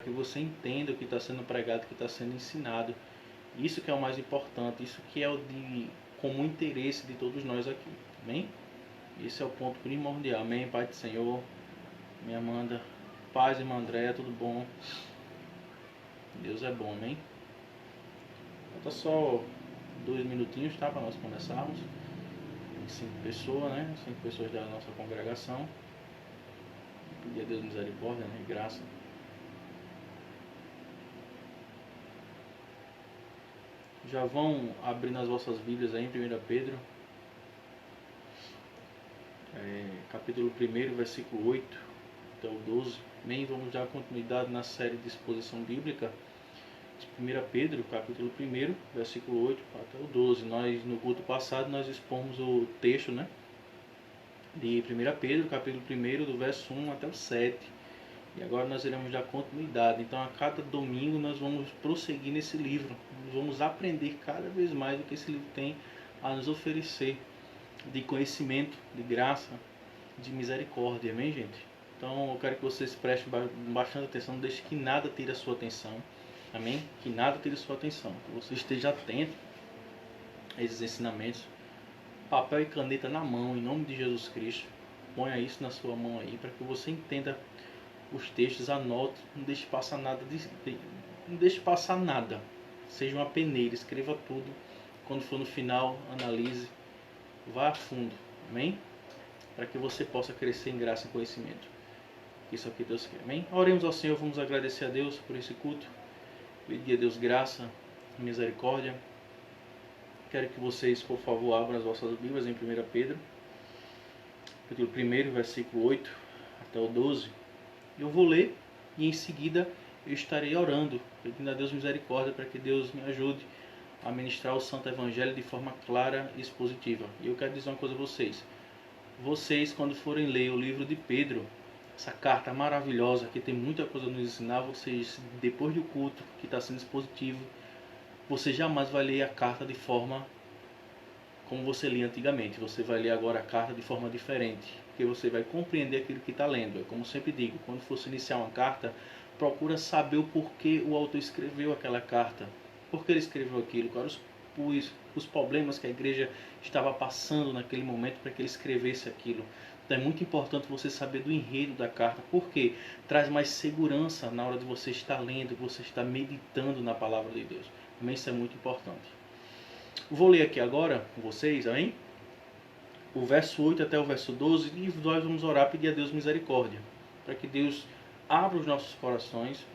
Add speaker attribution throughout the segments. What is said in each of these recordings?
Speaker 1: que você entenda o que está sendo pregado, o que está sendo ensinado. Isso que é o mais importante, isso que é o de comum interesse de todos nós aqui, amém? Esse é o ponto primordial, amém? Pai do Senhor, minha Amanda, paz, irmã Andréia, tudo bom? Deus é bom, amém? Falta só 2 minutinhos, tá? Para nós começarmos. Tem 5 pessoas, né? 5 pessoas da nossa congregação. Pedir a Deus misericórdia, né? E graça. Já vão abrindo as vossas Bíblias aí em 1 Pedro, capítulo 1, versículo 8 até o 12. Amém? Vamos dar continuidade na série de exposição bíblica de 1 Pedro, capítulo 1, versículo 8 até o 12. Nós, no culto passado, nós expomos o texto, né, de 1 Pedro, capítulo 1, do verso 1 até o 7. E agora nós iremos dar continuidade. Então, a cada domingo nós vamos prosseguir nesse livro. Nós vamos aprender cada vez mais o que esse livro tem a nos oferecer de conhecimento, de graça, de misericórdia. Amém, gente? Então, eu quero que vocês prestem bastante atenção. Não deixe que nada tire a sua atenção. Amém? Que nada tire a sua atenção. Que você esteja atento a esses ensinamentos. Papel e caneta na mão, em nome de Jesus Cristo. Ponha isso na sua mão aí, para que você entenda os textos, anote, não deixe passar nada, não deixe passar nada. Seja uma peneira, escreva tudo. Quando for no final, analise, vá a fundo, amém? Para que você possa crescer em graça e conhecimento. Isso aqui Deus quer, amém? Oremos ao Senhor, vamos agradecer a Deus por esse culto, pedir a Deus graça, misericórdia. Quero que vocês, por favor, abram as vossas Bíblias em 1 Pedro, capítulo 1, versículo 8 até o 12. Eu vou ler e em seguida eu estarei orando, pedindo a Deus misericórdia para que Deus me ajude a ministrar o Santo Evangelho de forma clara e expositiva. E eu quero dizer uma coisa a vocês. Vocês, quando forem ler o livro de Pedro, essa carta maravilhosa que tem muita coisa a nos ensinar, vocês, depois do culto, que está sendo expositivo, você jamais vai ler a carta de forma como você lia antigamente. Você vai ler agora a carta de forma diferente, porque você vai compreender aquilo que está lendo. É como eu sempre digo, quando for iniciar uma carta, procura saber o porquê o autor escreveu aquela carta. Por que ele escreveu aquilo? Quais os problemas que a igreja estava passando naquele momento para que ele escrevesse aquilo. Então é muito importante você saber do enredo da carta, porque traz mais segurança na hora de você estar lendo, de você estar meditando na palavra de Deus. Também isso é muito importante. Vou ler aqui agora com vocês, amém? O verso 8 até o verso 12, e nós vamos orar, pedir a Deus misericórdia, para que Deus abra os nossos corações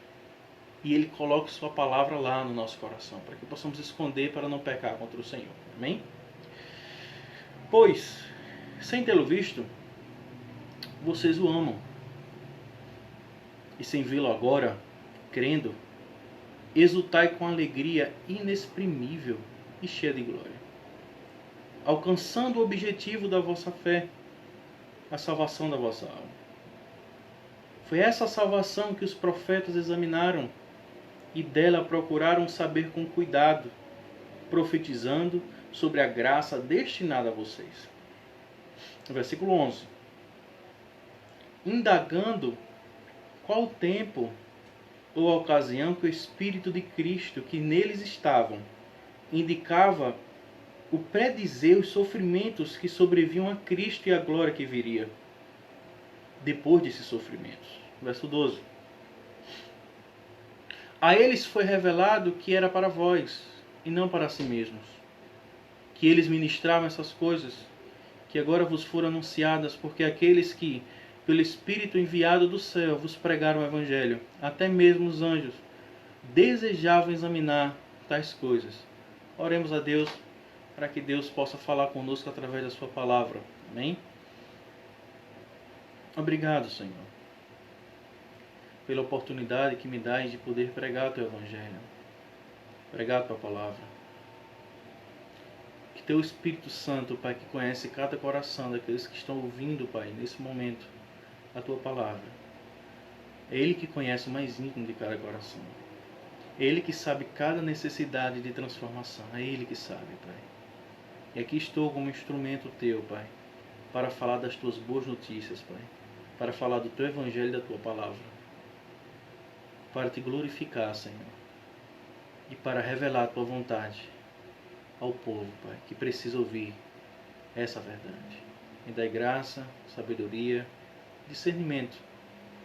Speaker 1: e Ele coloque sua palavra lá no nosso coração, para que possamos esconder para não pecar contra o Senhor, amém? Pois, sem tê-lo visto, vocês o amam, e sem vê-lo agora, crendo, exultai com alegria inexprimível e cheia de glória, alcançando o objetivo da vossa fé, a salvação da vossa alma. Foi essa salvação que os profetas examinaram e dela procuraram saber com cuidado, profetizando sobre a graça destinada a vocês. Versículo 11. Indagando qual tempo ou a ocasião que o Espírito de Cristo que neles estavam indicava o predizer os sofrimentos que sobrevinham a Cristo e a glória que viria depois desses sofrimentos. Verso 12. A eles foi revelado que era para vós, e não para si mesmos, que eles ministravam essas coisas, que agora vos foram anunciadas, porque aqueles que, pelo Espírito enviado do céu, vos pregaram o Evangelho, até mesmo os anjos, desejavam examinar tais coisas. Oremos a Deus, para que Deus possa falar conosco através da sua palavra. Amém? Obrigado, Senhor, pela oportunidade que me dás de poder pregar o teu Evangelho, pregar a tua palavra. Que teu Espírito Santo, Pai, que conhece cada coração daqueles que estão ouvindo, Pai, nesse momento, a tua palavra. É Ele que conhece o mais íntimo de cada coração. É Ele que sabe cada necessidade de transformação. É Ele que sabe, Pai. E aqui estou como instrumento teu, Pai, para falar das tuas boas notícias, Pai, para falar do teu Evangelho e da tua palavra. para te glorificar, Senhor, e para revelar a tua vontade ao povo, Pai, que precisa ouvir essa verdade. Me dai graça, sabedoria, discernimento,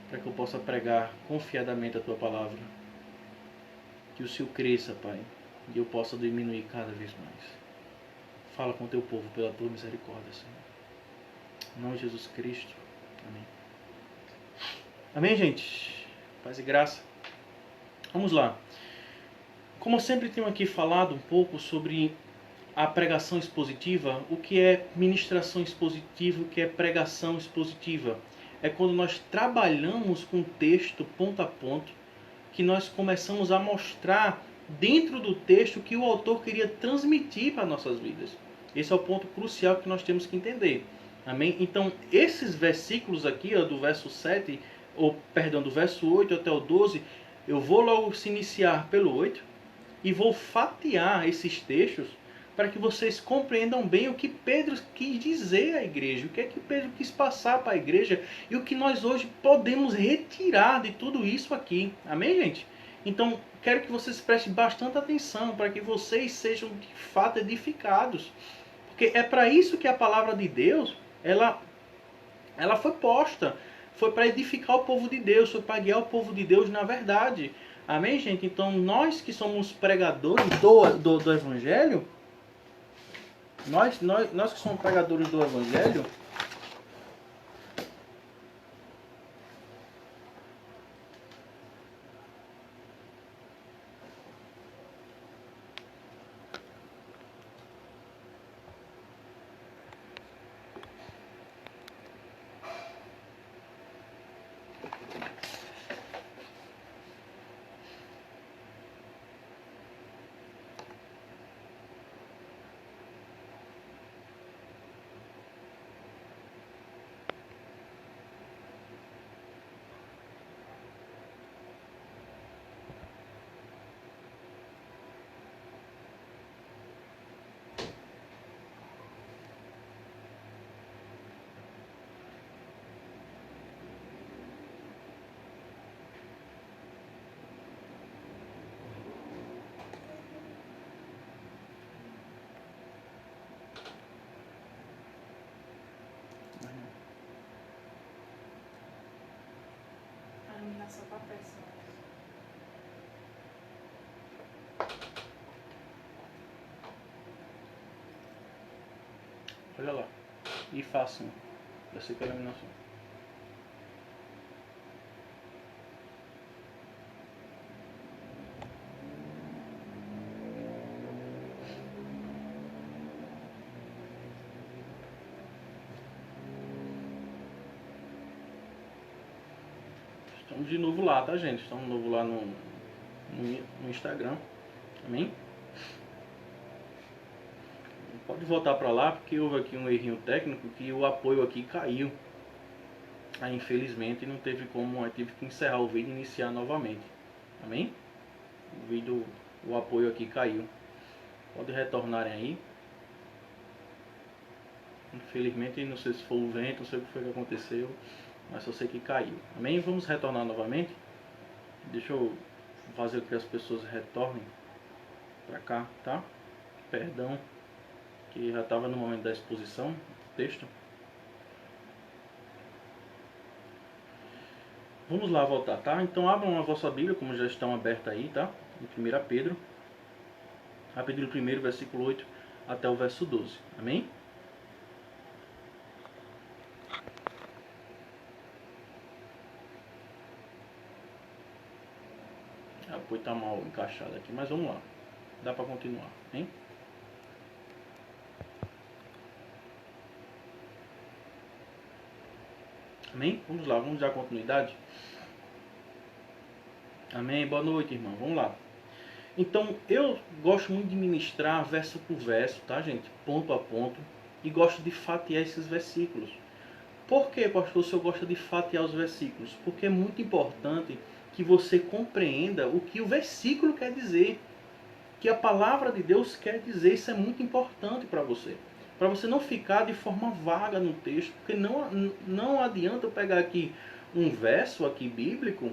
Speaker 1: para que eu possa pregar confiadamente a tua palavra. Que o Senhor cresça, Pai, e eu possa diminuir cada vez mais. Fala com o teu povo pela tua misericórdia, Senhor. Em nome de Jesus Cristo. Amém. Amém, gente? Paz e graça. Vamos lá. Como eu sempre tenho aqui falado um pouco sobre a pregação expositiva, o que é ministração expositiva, o que é pregação expositiva. É quando nós trabalhamos com o texto ponto a ponto, que nós começamos a mostrar dentro do texto o que o autor queria transmitir para nossas vidas. Esse é o ponto crucial que nós temos que entender. Amém? Então, esses versículos aqui, ó, do verso 7, do verso 8 até o 12, eu vou logo se iniciar pelo 8 e vou fatiar esses textos para que vocês compreendam bem o que Pedro quis dizer à igreja, o que é que Pedro quis passar para a igreja e o que nós hoje podemos retirar de tudo isso aqui. Amém, gente? Então, quero que vocês prestem bastante atenção para que vocês sejam de fato edificados. Porque é para isso que a palavra de Deus, ela foi posta. Foi para edificar o povo de Deus, foi para guiar o povo de Deus na verdade. Amém, gente? Então, nós que somos pregadores do Evangelho, nós que somos pregadores do Evangelho,
Speaker 2: A iluminação tá péssima.
Speaker 1: olha lá, e façam, essa aqui é a iluminação. Estamos de novo lá, tá, gente? Estamos de novo lá no Instagram. Amém? Pode voltar para lá, porque houve aqui um errinho técnico que o apoio aqui caiu. Aí, infelizmente, não teve como, eu tive que encerrar o vídeo e iniciar novamente. Amém? O apoio aqui caiu. Pode retornarem aí. Infelizmente, não sei se foi o vento, não sei o que foi que aconteceu, mas só sei que caiu. Amém? Vamos retornar novamente. Deixa eu fazer com que as pessoas retornem para cá, tá? Perdão, que já estava no momento da exposição do texto. Vamos lá voltar, tá? Então abram a vossa Bíblia, como já estão abertas aí, tá? Em 1 Pedro. Capítulo 1, versículo 8 até o verso 12. Amém? O apoio está mal encaixado aqui, mas vamos lá. Dá para continuar, hein? Amém? Vamos lá, vamos dar continuidade. Amém? Boa noite, irmão. Vamos lá. Então, eu gosto muito de ministrar verso por verso, tá, gente? Ponto a ponto. E gosto de fatiar esses versículos. Por que, pastor, o senhor gosta de fatiar os versículos? Porque é muito importante que você compreenda o que o versículo quer dizer. Que a palavra de Deus quer dizer. Isso é muito importante para você. Para você não ficar de forma vaga no texto. Porque não adianta eu pegar aqui um verso aqui bíblico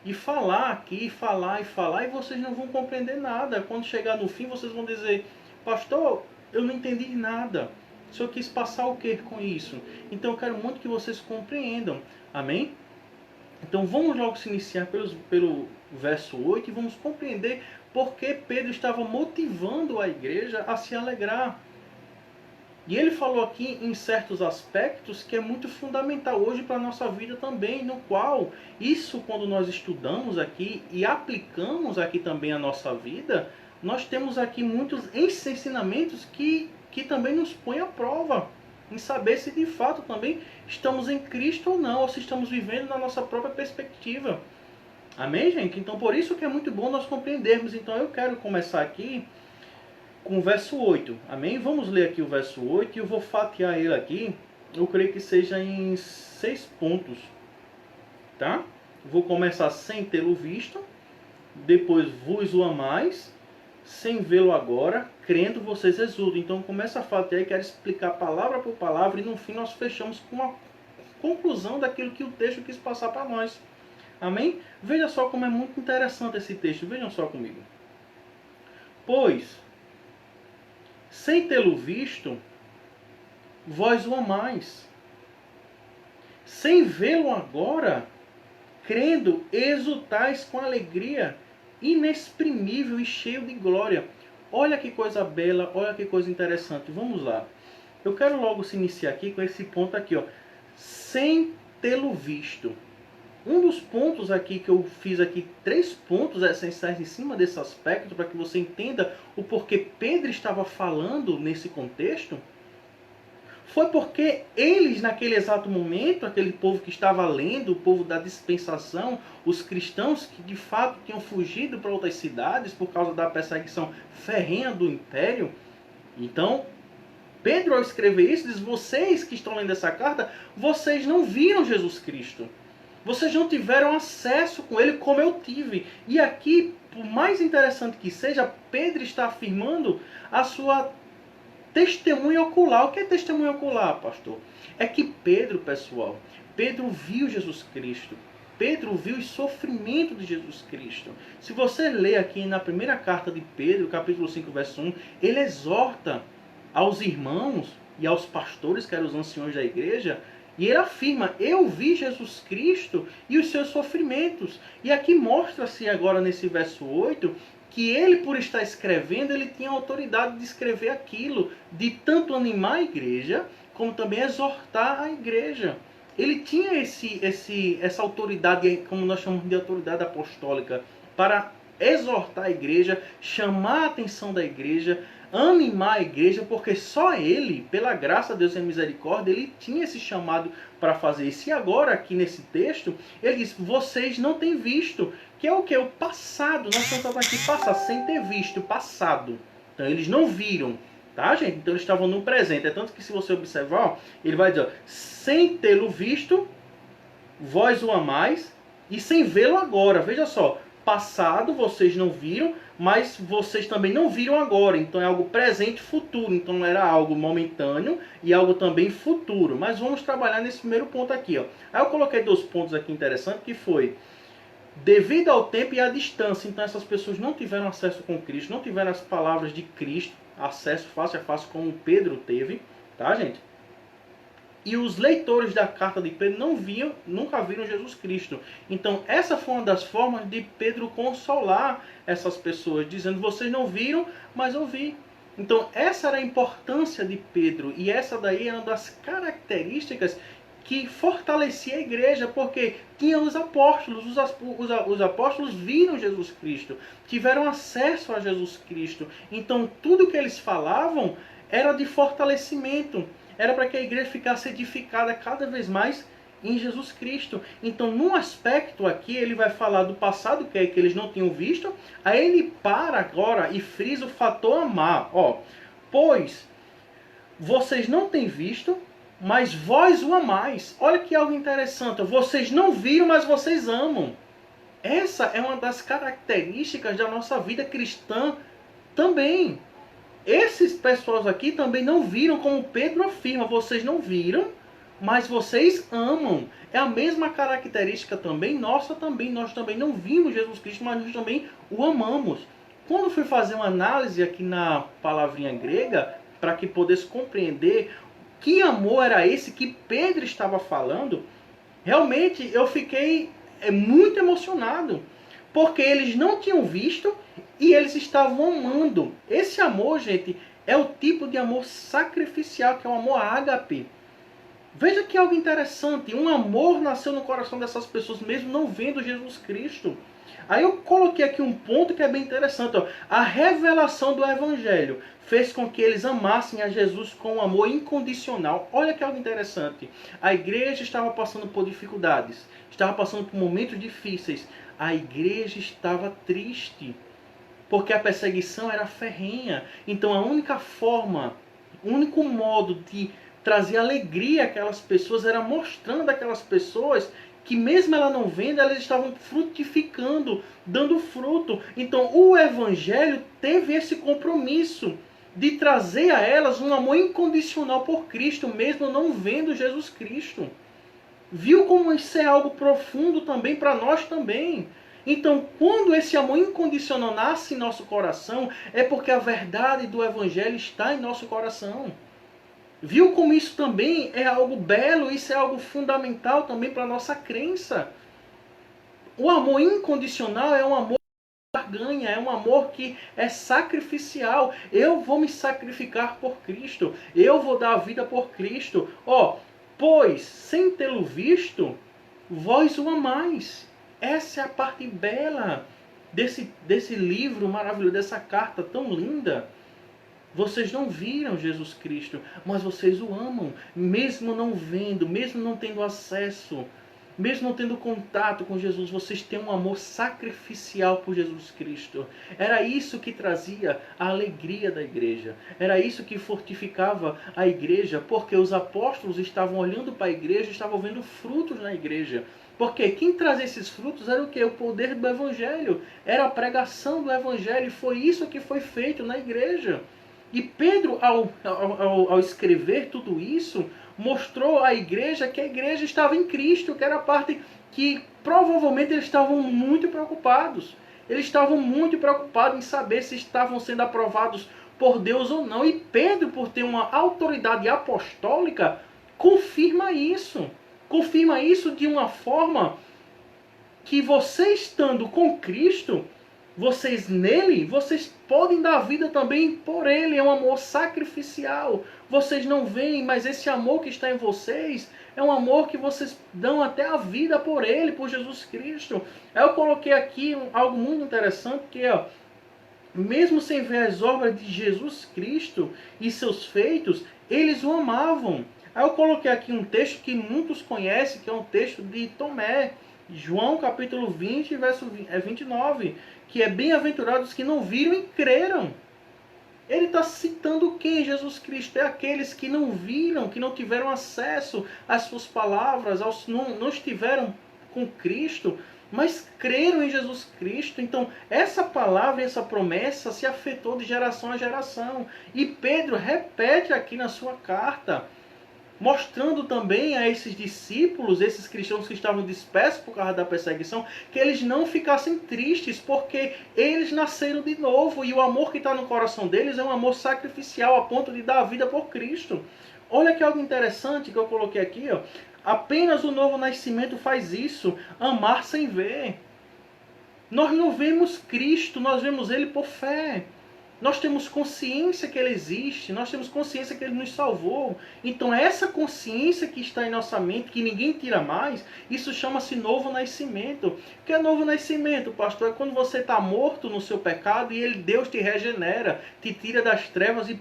Speaker 1: e falar aqui, falar e falar, e vocês não vão compreender nada. Quando chegar no fim, vocês vão dizer: pastor, eu não entendi nada. O senhor quis passar o que com isso? Então eu quero muito que vocês compreendam. Amém? Então vamos logo se iniciar pelo verso 8 e vamos compreender por que Pedro estava motivando a igreja a se alegrar. E ele falou aqui em certos aspectos que é muito fundamental hoje para a nossa vida também, no qual isso, quando nós estudamos aqui e aplicamos aqui também a nossa vida, nós temos aqui muitos ensinamentos que também nos põem à prova, em saber se de fato também estamos em Cristo ou não, ou se estamos vivendo na nossa própria perspectiva. Amém, gente? Então por isso que é muito bom nós compreendermos. Então eu quero começar aqui com o verso 8. Amém? Vamos ler aqui o verso 8 e eu vou fatiar ele aqui. Eu creio que seja em 6 pontos. Tá? Vou começar sem tê-lo visto. Depois vos o amais. Sem vê-lo agora. Crendo vocês exultam. Então começa a fatiar e quero explicar palavra por palavra. E no fim nós fechamos com a conclusão daquilo que o texto quis passar para nós. Amém? Veja só como é muito interessante esse texto. Vejam só comigo. Pois, sem tê-lo visto, vós o amais. Sem vê-lo agora, crendo, exultais com alegria inexprimível e cheio de glória. Olha que coisa bela, olha que coisa interessante. Vamos lá. Eu quero logo se iniciar aqui com esse ponto aqui, ó. Sem tê-lo visto. Um dos pontos aqui que eu fiz aqui, 3 pontos essenciais em cima desse aspecto, para que você entenda o porquê Pedro estava falando nesse contexto, foi porque eles, naquele exato momento, aquele povo que estava lendo, o povo da dispensação, os cristãos que de fato tinham fugido para outras cidades por causa da perseguição ferrenha do império. Então, Pedro, ao escrever isso, diz: vocês que estão lendo essa carta, vocês não viram Jesus Cristo. Vocês não tiveram acesso com ele como eu tive. E aqui, por mais interessante que seja, Pedro está afirmando a sua testemunha ocular. O que é testemunha ocular, pastor? É que Pedro, pessoal, Pedro viu Jesus Cristo. Pedro viu o sofrimento de Jesus Cristo. Se você ler aqui na primeira carta de Pedro, capítulo 5, verso 1, ele exorta aos irmãos e aos pastores, que eram os anciões da igreja, e ele afirma: eu vi Jesus Cristo e os seus sofrimentos. E aqui mostra-se agora nesse verso 8 que ele, por estar escrevendo, ele tinha autoridade de escrever aquilo, de tanto animar a igreja, como também exortar a igreja. Ele tinha essa autoridade, como nós chamamos de autoridade apostólica, para exortar a igreja, chamar a atenção da igreja, animar a igreja, porque só ele, pela graça de Deus e misericórdia, ele tinha esse chamado para fazer isso. E agora, aqui nesse texto, ele diz: vocês não têm visto, que é o que? O passado. Nós estamos falando aqui passado, sem ter visto, passado. Então eles não viram, tá, gente? Então eles estavam no presente. É tanto que, se você observar, ó, ele vai dizer: ó, sem tê-lo visto, vós o amais, e sem vê-lo agora. Veja só, passado vocês não viram, mas vocês também não viram agora. Então é algo presente e futuro. Então não era algo momentâneo e algo também futuro. Mas vamos trabalhar nesse primeiro ponto aqui, ó. Aí eu coloquei 2 pontos aqui interessantes, que foi devido ao tempo e à distância. Então essas pessoas não tiveram acesso com Cristo, não tiveram as palavras de Cristo, acesso face a face como Pedro teve, tá, gente? E os leitores da carta de Pedro nunca viram Jesus Cristo. Então essa foi uma das formas de Pedro consolar essas pessoas, dizendo: vocês não viram, mas eu vi. Então essa era a importância de Pedro, e essa daí é uma das características que fortalecia a igreja, porque tinha os apóstolos. Os apóstolos viram Jesus Cristo, tiveram acesso a Jesus Cristo. Então tudo que eles falavam era de fortalecimento, era para que a igreja ficasse edificada cada vez mais em Jesus Cristo. Então, num aspecto aqui, ele vai falar do passado, que é que eles não tinham visto. Aí ele para agora e frisa o fator amar. Ó, pois vocês não têm visto, mas vós o amais. Olha que algo interessante. Vocês não viram, mas vocês amam. Essa é uma das características da nossa vida cristã também. Esses pessoas aqui também não viram, como Pedro afirma: vocês não viram, mas vocês amam. É a mesma característica também, nossa também. Nós também não vimos Jesus Cristo, mas nós também o amamos. Quando fui fazer uma análise aqui na palavrinha grega, para que pudesse compreender que amor era esse que Pedro estava falando, realmente eu fiquei muito emocionado. Porque eles não tinham visto e eles estavam amando. Esse amor, gente, é o tipo de amor sacrificial, que é o amor ágape. Veja que algo interessante. Um amor nasceu no coração dessas pessoas, mesmo não vendo Jesus Cristo. Aí eu coloquei aqui um ponto que é bem interessante. Ó. A revelação do Evangelho fez com que eles amassem a Jesus com um amor incondicional. Olha que algo interessante. A igreja estava passando por dificuldades. Estava passando por momentos difíceis. A igreja estava triste. Porque a perseguição era ferrenha. Então a única forma, o único modo de trazer alegria àquelas pessoas era mostrando àquelas pessoas que mesmo ela não vendo, elas estavam frutificando, dando fruto. Então o Evangelho teve esse compromisso de trazer a elas um amor incondicional por Cristo, mesmo não vendo Jesus Cristo. Viu como isso é algo profundo também para nós também. Então, quando esse amor incondicional nasce em nosso coração, é porque a verdade do Evangelho está em nosso coração. Viu como isso também é algo belo, isso é algo fundamental também para a nossa crença. O amor incondicional é um amor que barganha, é um amor que é sacrificial. Eu vou me sacrificar por Cristo, eu vou dar a vida por Cristo. Pois, sem tê-lo visto, vós o amais. Essa é a parte bela desse livro maravilhoso, dessa carta tão linda. Vocês não viram Jesus Cristo, mas vocês o amam, mesmo não vendo, mesmo não tendo acesso, mesmo não tendo contato com Jesus, vocês têm um amor sacrificial por Jesus Cristo. Era isso que trazia a alegria da igreja. Era isso que fortificava a igreja, porque os apóstolos estavam olhando para a igreja, estavam vendo frutos na igreja. Porque quem trazia esses frutos era o quê? O poder do Evangelho. Era a pregação do Evangelho. E foi isso que foi feito na igreja. E Pedro, ao escrever tudo isso, mostrou à igreja que a igreja estava em Cristo, que era a parte que provavelmente eles estavam muito preocupados. Eles estavam muito preocupados em saber se estavam sendo aprovados por Deus ou não. E Pedro, por ter uma autoridade apostólica, confirma isso. Confirma isso de uma forma que você estando com Cristo, vocês nele, vocês podem dar vida também por ele. É um amor sacrificial. Vocês não veem, mas esse amor que está em vocês é um amor que vocês dão até a vida por ele, por Jesus Cristo. Eu coloquei aqui algo muito interessante, que é, mesmo sem ver as obras de Jesus Cristo e seus feitos, eles o amavam. Aí eu coloquei aqui um texto que muitos conhecem, que é um texto de Tomé, João capítulo 20, verso 29, que é bem-aventurados que não viram e creram. Ele está citando quem? Jesus Cristo. É aqueles que não viram, que não tiveram acesso às suas palavras, não estiveram com Cristo, mas creram em Jesus Cristo. Então, essa palavra, essa promessa se afetou de geração a geração. E Pedro repete aqui na sua carta, mostrando também a esses discípulos, esses cristãos que estavam dispersos por causa da perseguição, que eles não ficassem tristes, porque eles nasceram de novo, e o amor que está no coração deles é um amor sacrificial, a ponto de dar a vida por Cristo. Olha que algo interessante que eu coloquei aqui, ó. Apenas o novo nascimento faz isso, amar sem ver. Nós não vemos Cristo, nós vemos Ele por fé. Nós temos consciência que Ele existe, nós temos consciência que Ele nos salvou. Então essa consciência que está em nossa mente, que ninguém tira mais, isso chama-se novo nascimento. O que é novo nascimento, pastor? É quando você está morto no seu pecado e Deus te regenera, te tira das trevas e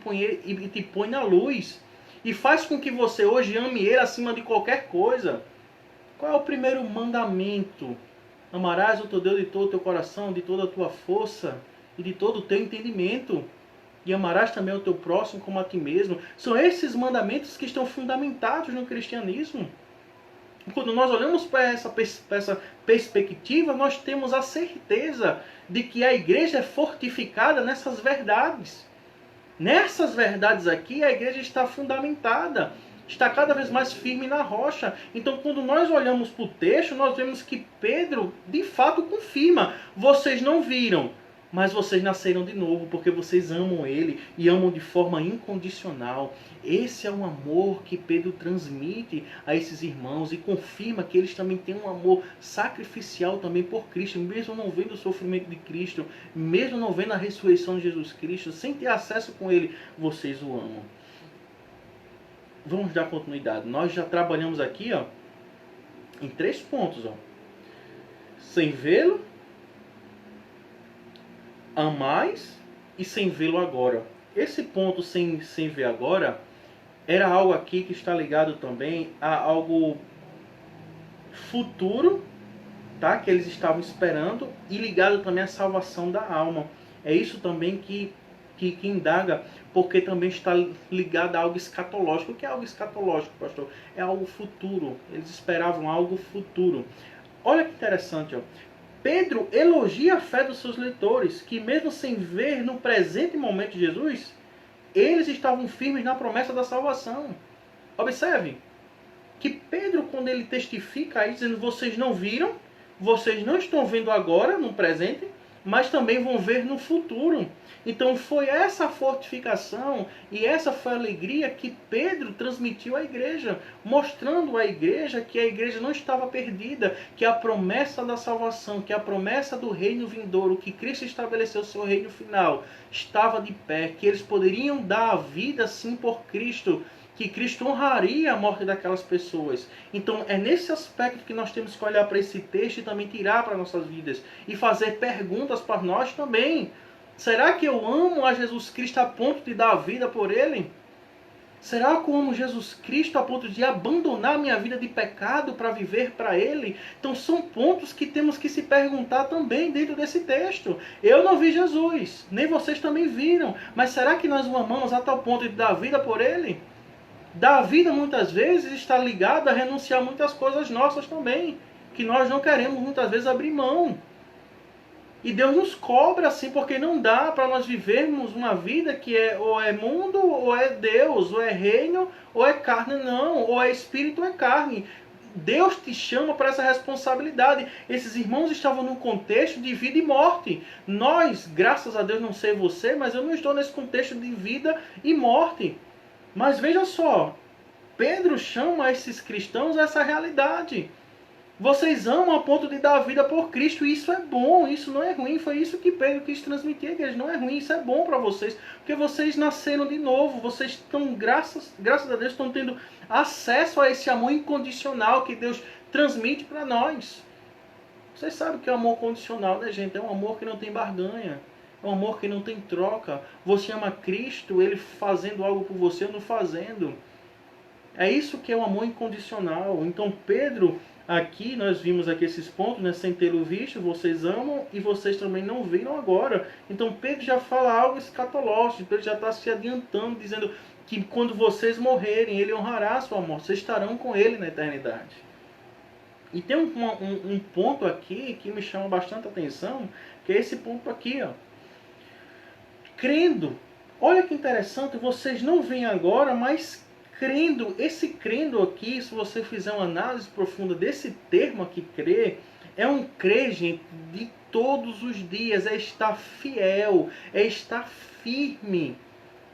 Speaker 1: te põe na luz. E faz com que você hoje ame Ele acima de qualquer coisa. Qual é o primeiro mandamento? Amarás o teu Deus de todo o teu coração, de toda a tua força e de todo o teu entendimento. E amarás também o teu próximo como a ti mesmo. São esses mandamentos que estão fundamentados no cristianismo. Quando nós olhamos para essa perspectiva, nós temos a certeza de que a igreja é fortificada nessas verdades. Nessas verdades aqui, a igreja está fundamentada. Está cada vez mais firme na rocha. Então, quando nós olhamos para o texto, nós vemos que Pedro, de fato, confirma. Vocês não viram, mas vocês nasceram de novo, porque vocês amam Ele e amam de forma incondicional. Esse é o amor que Pedro transmite a esses irmãos e confirma que eles também têm um amor sacrificial também por Cristo, mesmo não vendo o sofrimento de Cristo, mesmo não vendo a ressurreição de Jesus Cristo, sem ter acesso com Ele, vocês o amam. Vamos dar continuidade. Nós já trabalhamos aqui, ó, em 3 pontos. Ó. Sem vê-lo, amais e sem vê-lo agora. Esse ponto sem ver agora era algo aqui que está ligado também a algo futuro, tá? Que eles estavam esperando, e ligado também à salvação da alma. É isso também que indaga, porque também está ligado a algo escatológico. O que é algo escatológico, pastor? É algo futuro. Eles esperavam algo futuro. Olha que interessante, ó. Pedro elogia a fé dos seus leitores, que mesmo sem ver no presente momento de Jesus, eles estavam firmes na promessa da salvação. Observe que Pedro, quando ele testifica aí, dizendo: vocês não viram, vocês não estão vendo agora, no presente, mas também vão ver no futuro. Então foi essa fortificação e essa foi a alegria que Pedro transmitiu à igreja, mostrando à igreja que a igreja não estava perdida, que a promessa da salvação, que a promessa do reino vindouro, que Cristo estabeleceu o seu reino final, estava de pé, que eles poderiam dar a vida sim por Cristo, que Cristo honraria a morte daquelas pessoas. Então é nesse aspecto que nós temos que olhar para esse texto e também tirar para nossas vidas e fazer perguntas para nós também. Será que eu amo a Jesus Cristo a ponto de dar a vida por Ele? Será que eu amo Jesus Cristo a ponto de abandonar minha vida de pecado para viver para Ele? Então são pontos que temos que se perguntar também dentro desse texto. Eu não vi Jesus, nem vocês também viram. Mas será que nós o amamos a tal ponto de dar a vida por Ele? Dar a vida muitas vezes está ligado a renunciar a muitas coisas nossas também, que nós não queremos muitas vezes abrir mão. E Deus nos cobra assim, porque não dá para nós vivermos uma vida que ou é mundo, ou é Deus, ou é reino, ou é carne, não, ou é espírito, ou é carne. Deus te chama para essa responsabilidade. Esses irmãos estavam num contexto de vida e morte. Nós, graças a Deus, não sei você, mas eu não estou nesse contexto de vida e morte. Mas veja só, Pedro chama esses cristãos a essa realidade. Vocês amam a ponto de dar a vida por Cristo, e isso é bom, isso não é ruim. Foi isso que Pedro quis transmitir à igreja. Não é ruim, isso é bom para vocês, porque vocês nasceram de novo, vocês estão, graças a Deus, estão tendo acesso a esse amor incondicional que Deus transmite para nós. Vocês sabem que é amor condicional, né, gente? É um amor que não tem barganha, é um amor que não tem troca. Você ama Cristo, Ele fazendo algo por você ou não fazendo. É isso que é o amor incondicional. Então Pedro, aqui nós vimos aqui esses pontos, né? Sem tê-lo visto, vocês amam e vocês também não viram agora. Então Pedro já fala algo escatológico. Pedro já está se adiantando, dizendo que quando vocês morrerem, Ele honrará a sua morte. Vocês estarão com Ele na eternidade. E tem um ponto aqui que me chama bastante atenção, que é esse ponto aqui, ó. Crendo. Olha que interessante, vocês não veem agora, mas crendo. Esse crendo aqui, se você fizer uma análise profunda desse termo aqui, crer, é um crer, gente, de todos os dias, é estar fiel, é estar firme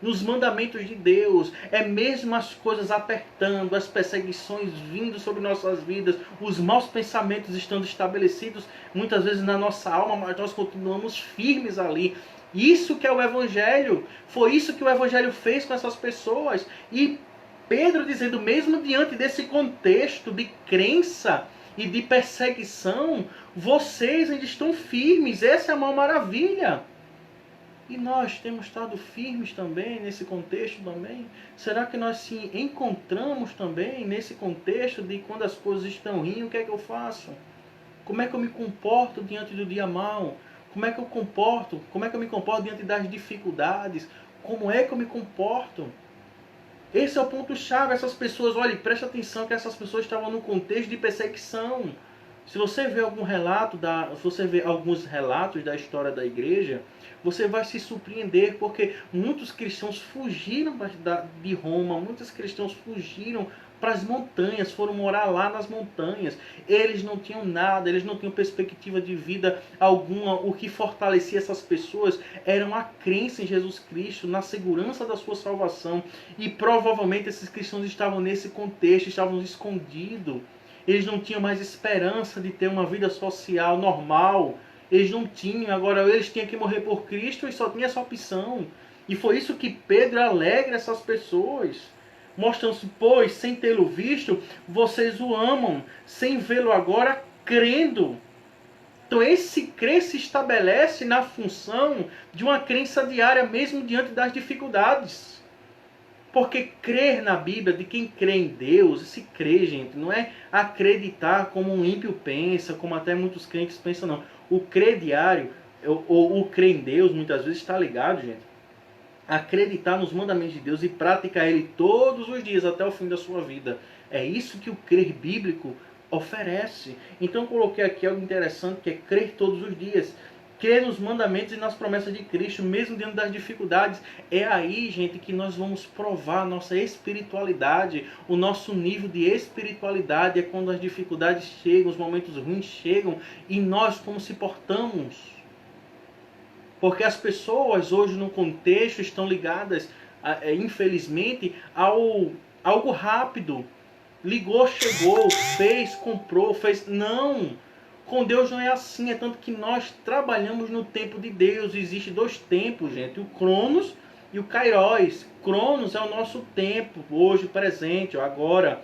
Speaker 1: nos mandamentos de Deus, é mesmo as coisas apertando, as perseguições vindo sobre nossas vidas, os maus pensamentos estando estabelecidos muitas vezes na nossa alma, mas nós continuamos firmes ali. Isso que é o Evangelho, foi isso que o Evangelho fez com essas pessoas. E Pedro dizendo, mesmo diante desse contexto de crença e de perseguição, vocês ainda estão firmes, essa é uma maravilha. E nós temos estado firmes também nesse contexto também? Será que nós se encontramos também nesse contexto de quando as coisas estão ruins, o que é que eu faço? Como é que eu me comporto diante do dia mau? Como é que eu me comporto diante das dificuldades? Como é que eu me comporto? Esse é o ponto-chave. Essas pessoas, olha, preste atenção que essas pessoas estavam num contexto de perseguição. Se você vê algum relato se você vê alguns relatos da história da igreja, você vai se surpreender, porque muitos cristãos fugiram de Roma, muitos cristãos fugiram para as montanhas, foram morar lá nas montanhas. Eles não tinham nada, eles não tinham perspectiva de vida alguma. O que fortalecia essas pessoas era a crença em Jesus Cristo, na segurança da sua salvação. E provavelmente esses cristãos estavam nesse contexto, estavam escondidos. Eles não tinham mais esperança de ter uma vida social normal. Eles não tinham, agora eles tinham que morrer por Cristo e só tinha essa opção. E foi isso que Pedro alegra essas pessoas. Mostrando-se, pois, sem tê-lo visto, vocês o amam, sem vê-lo agora, crendo. Então esse crer se estabelece na função de uma crença diária, mesmo diante das dificuldades. Porque crer na Bíblia, de quem crê em Deus, esse crer, gente, não é acreditar como um ímpio pensa, como até muitos crentes pensam, não. O crer diário, ou o crer em Deus, muitas vezes está ligado, gente, acreditar nos mandamentos de Deus e praticar ele todos os dias até o fim da sua vida. É isso que o crer bíblico oferece. Então eu coloquei aqui algo interessante, que é crer todos os dias. Crer nos mandamentos e nas promessas de Cristo, mesmo diante das dificuldades. É aí, gente, que nós vamos provar a nossa espiritualidade, o nosso nível de espiritualidade. É quando as dificuldades chegam, os momentos ruins chegam, e nós como se portamos. Porque as pessoas hoje no contexto estão ligadas, infelizmente, ao algo rápido. Ligou, chegou, fez, comprou, fez. Não! Com Deus não é assim. É tanto que nós trabalhamos no tempo de Deus. Existem dois tempos, gente. O Cronos e o Kairos. Cronos é o nosso tempo, hoje, presente, agora.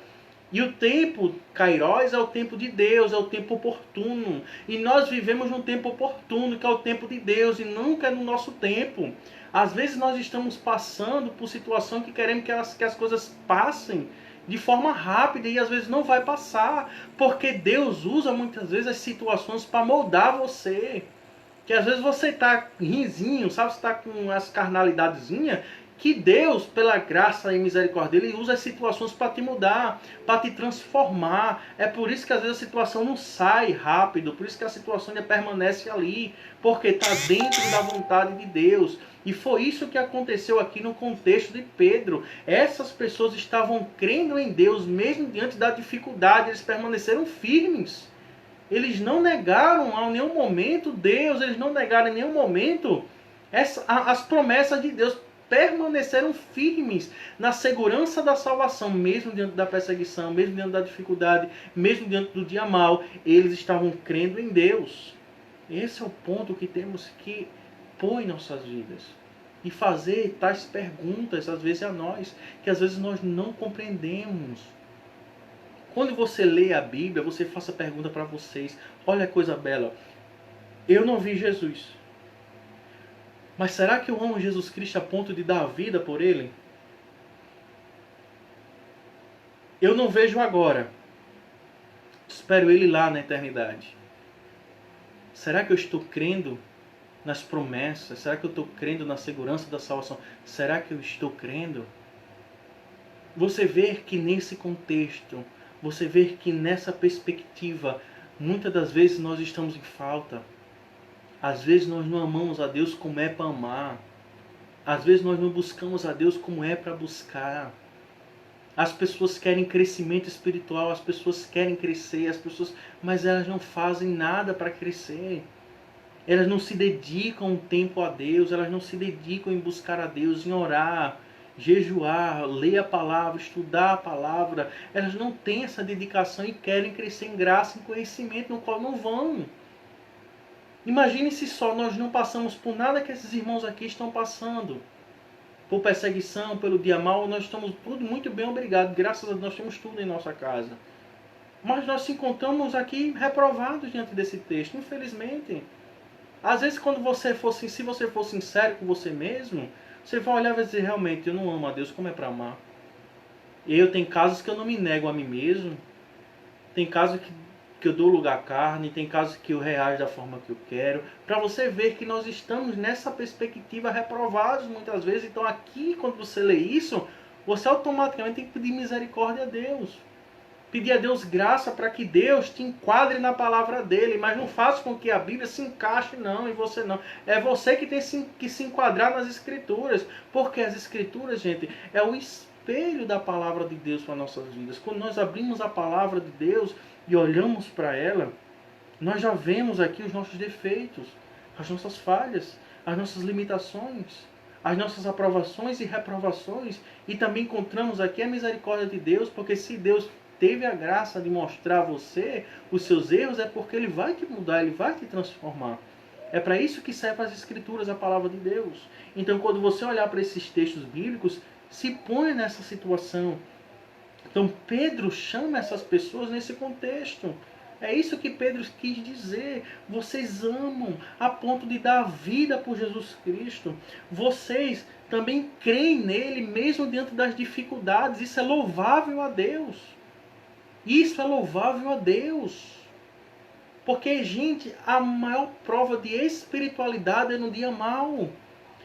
Speaker 1: E o tempo Kairos é o tempo de Deus, é o tempo oportuno. E nós vivemos num tempo oportuno, que é o tempo de Deus, e nunca é no nosso tempo. Às vezes nós estamos passando por situação que queremos que as coisas passem de forma rápida, e às vezes não vai passar. Porque Deus usa muitas vezes as situações para moldar você. Que às vezes você está rinzinho, sabe? Você está com as carnalidadezinhas, que Deus, pela graça e misericórdia dele, usa as situações para te mudar, para te transformar. É por isso que às vezes a situação não sai rápido, por isso que a situação ainda permanece ali, porque está dentro da vontade de Deus. E foi isso que aconteceu aqui no contexto de Pedro. Essas pessoas estavam crendo em Deus, mesmo diante da dificuldade, eles permaneceram firmes. Eles não negaram em nenhum momento Deus, eles não negaram em nenhum momento as promessas de Deus. Permaneceram firmes na segurança da salvação, mesmo diante da perseguição, mesmo diante da dificuldade, mesmo diante do dia mau. Eles estavam crendo em Deus. Esse é o ponto que temos que pôr em nossas vidas. E fazer tais perguntas, às vezes, a nós, que às vezes nós não compreendemos. Quando você lê a Bíblia, você faça a pergunta para vocês. Olha a coisa bela. Eu não vi Jesus. Mas será que eu amo Jesus Cristo a ponto de dar a vida por Ele? Eu não vejo agora. Espero Ele lá na eternidade. Será que eu estou crendo nas promessas? Será que eu estou crendo na segurança da salvação? Será que eu estou crendo? Você vê que nesse contexto, você vê que nessa perspectiva, muitas das vezes nós estamos em falta. Às vezes nós não amamos a Deus como é para amar. Às vezes nós não buscamos a Deus como é para buscar. As pessoas querem crescimento espiritual, as pessoas querem crescer, mas elas não fazem nada para crescer. Elas não se dedicam um tempo a Deus, elas não se dedicam em buscar a Deus, em orar, jejuar, ler a palavra, estudar a palavra. Elas não têm essa dedicação e querem crescer em graça, em conhecimento, no qual não vão. Imagine se só nós não passamos por nada que esses irmãos aqui estão passando. Por perseguição, pelo dia mau, nós estamos tudo muito bem, obrigado. Graças a Deus nós temos tudo em nossa casa. Mas nós se encontramos aqui reprovados diante desse texto, infelizmente. Às vezes se você for sincero com você mesmo, você vai olhar e vai dizer, realmente, eu não amo a Deus como é para amar. Eu tenho casos que eu não me nego a mim mesmo. Tem casos que eu dou lugar à carne, tem casos que eu reajo da forma que eu quero, para você ver que nós estamos nessa perspectiva reprovados muitas vezes. Então aqui, quando você lê isso, você automaticamente tem que pedir misericórdia a Deus. Pedir a Deus graça para que Deus te enquadre na palavra dele, mas não faça com que a Bíblia se encaixe não, em você não. É você que tem que se enquadrar nas Escrituras, porque as Escrituras, gente, é o espelho da palavra de Deus para nossas vidas. Quando nós abrimos a palavra de Deus e olhamos para ela, nós já vemos aqui os nossos defeitos, as nossas falhas, as nossas limitações, as nossas aprovações e reprovações, e também encontramos aqui a misericórdia de Deus, porque se Deus teve a graça de mostrar a você os seus erros, é porque Ele vai te mudar, Ele vai te transformar. É para isso que serve as Escrituras, a palavra de Deus. Então, quando você olhar para esses textos bíblicos, se põe nessa situação. Então, Pedro chama essas pessoas nesse contexto. É isso que Pedro quis dizer. Vocês amam a ponto de dar a vida por Jesus Cristo. Vocês também creem nele mesmo diante das dificuldades. Isso é louvável a Deus. Isso é louvável a Deus. Porque, gente, a maior prova de espiritualidade é no dia mau.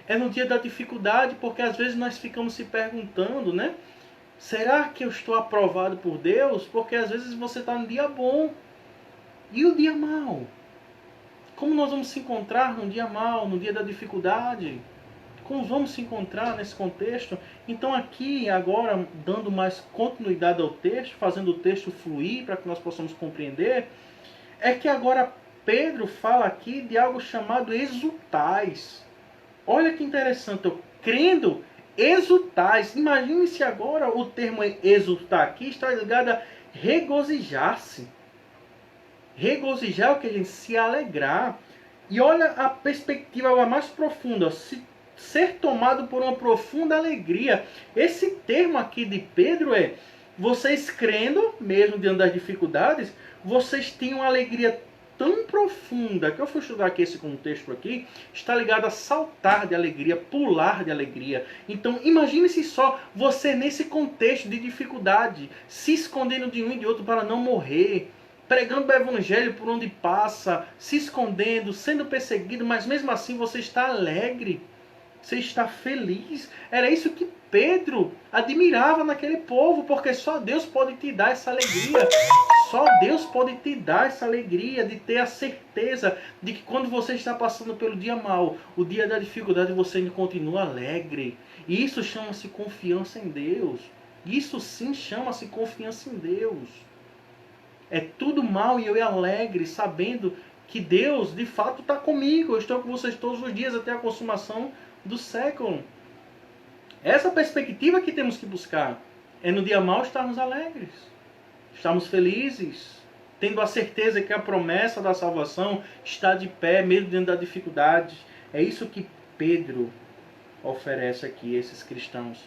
Speaker 1: É no dia da dificuldade, porque às vezes nós ficamos se perguntando, né? Será que eu estou aprovado por Deus? Porque às vezes você está no dia bom. E o dia mau? Como nós vamos se encontrar no dia mau, no dia da dificuldade? Como vamos se encontrar nesse contexto? Então aqui, agora, dando mais continuidade ao texto, fazendo o texto fluir para que nós possamos compreender, é que agora Pedro fala aqui de algo chamado exultais. Olha que interessante, eu crendo, exultais. Imagine se agora o termo exultar aqui está ligado a regozijar-se. Regozijar é o que, gente? Se alegrar. E olha a perspectiva mais profunda, ser tomado por uma profunda alegria. Esse termo aqui de Pedro é: vocês crendo, mesmo diante das dificuldades, vocês têm uma alegria tão profunda, que eu fui estudar aqui esse contexto aqui, está ligado a saltar de alegria, pular de alegria. Então imagine-se só, você nesse contexto de dificuldade, se escondendo de um e de outro para não morrer, pregando o evangelho por onde passa, se escondendo, sendo perseguido, mas mesmo assim você está alegre, você está feliz. Era isso que Pedro admirava naquele povo, porque só Deus pode te dar essa alegria. Só Deus pode te dar essa alegria de ter a certeza de que quando você está passando pelo dia mau, o dia da dificuldade, você ainda continua alegre. E isso chama-se confiança em Deus. Isso sim chama-se confiança em Deus. É tudo mal e eu é alegre, sabendo que Deus de fato está comigo. Eu estou com vocês todos os dias até a consumação do século. Essa perspectiva que temos que buscar é no dia mau estarmos alegres, estarmos felizes, tendo a certeza que a promessa da salvação está de pé, mesmo dentro da dificuldade. É isso que Pedro oferece aqui a esses cristãos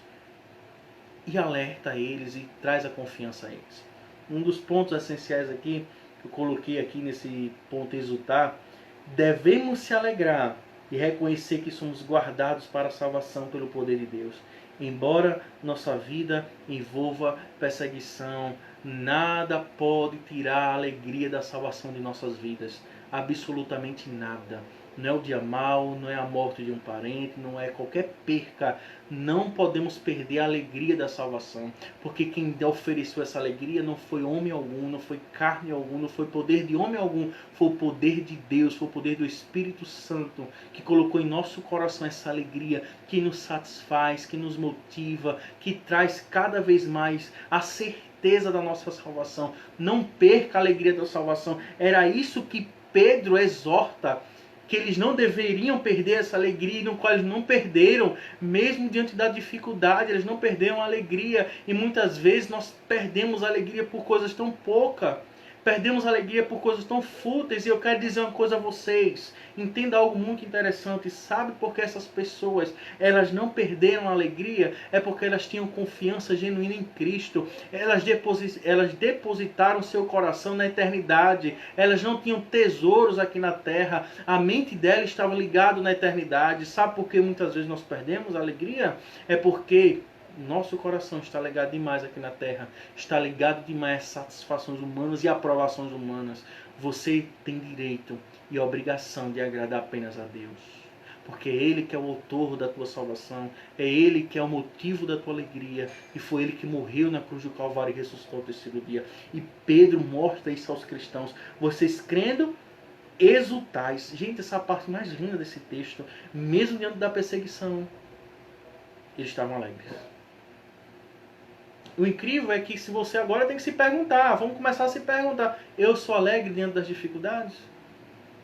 Speaker 1: e alerta eles e traz a confiança a eles. Um dos pontos essenciais aqui, que eu coloquei aqui nesse ponto exultar: devemos se alegrar e reconhecer que somos guardados para a salvação pelo poder de Deus. Embora nossa vida envolva perseguição, nada pode tirar a alegria da salvação de nossas vidas. Absolutamente nada. Não é o dia mau, não é a morte de um parente, não é qualquer perca. Não podemos perder a alegria da salvação, porque quem ofereceu essa alegria não foi homem algum, não foi carne alguma, não foi poder de homem algum, foi o poder de Deus, foi o poder do Espírito Santo que colocou em nosso coração essa alegria, que nos satisfaz, que nos motiva, que traz cada vez mais a certeza da nossa salvação. Não perca a alegria da salvação. Era isso que Pedro exorta, que eles não deveriam perder essa alegria, no qual eles não perderam, mesmo diante da dificuldade, eles não perderam a alegria. E muitas vezes nós perdemos a alegria por coisas tão poucas, perdemos a alegria por coisas tão fúteis. E eu quero dizer uma coisa a vocês: entenda algo muito interessante. Sabe por que essas pessoas elas não perderam a alegria? É porque elas tinham confiança genuína em Cristo. Elas depositaram seu coração na eternidade. Elas não tinham tesouros aqui na terra. A mente dela estava ligada na eternidade. Sabe por que muitas vezes nós perdemos a alegria? É porque nosso coração está ligado demais aqui na terra, está ligado demais às satisfações humanas e aprovações humanas. Você tem direito e obrigação de agradar apenas a Deus. Porque é Ele que é o autor da tua salvação, é Ele que é o motivo da tua alegria, e foi Ele que morreu na cruz do Calvário e ressuscitou ao terceiro dia. E Pedro mostra isso aos cristãos: vocês crendo, exultais. Gente, essa é a parte mais linda desse texto. Mesmo diante da perseguição, eles estavam alegres. O incrível é que se você agora tem que se perguntar, vamos começar a se perguntar: eu sou alegre diante das dificuldades?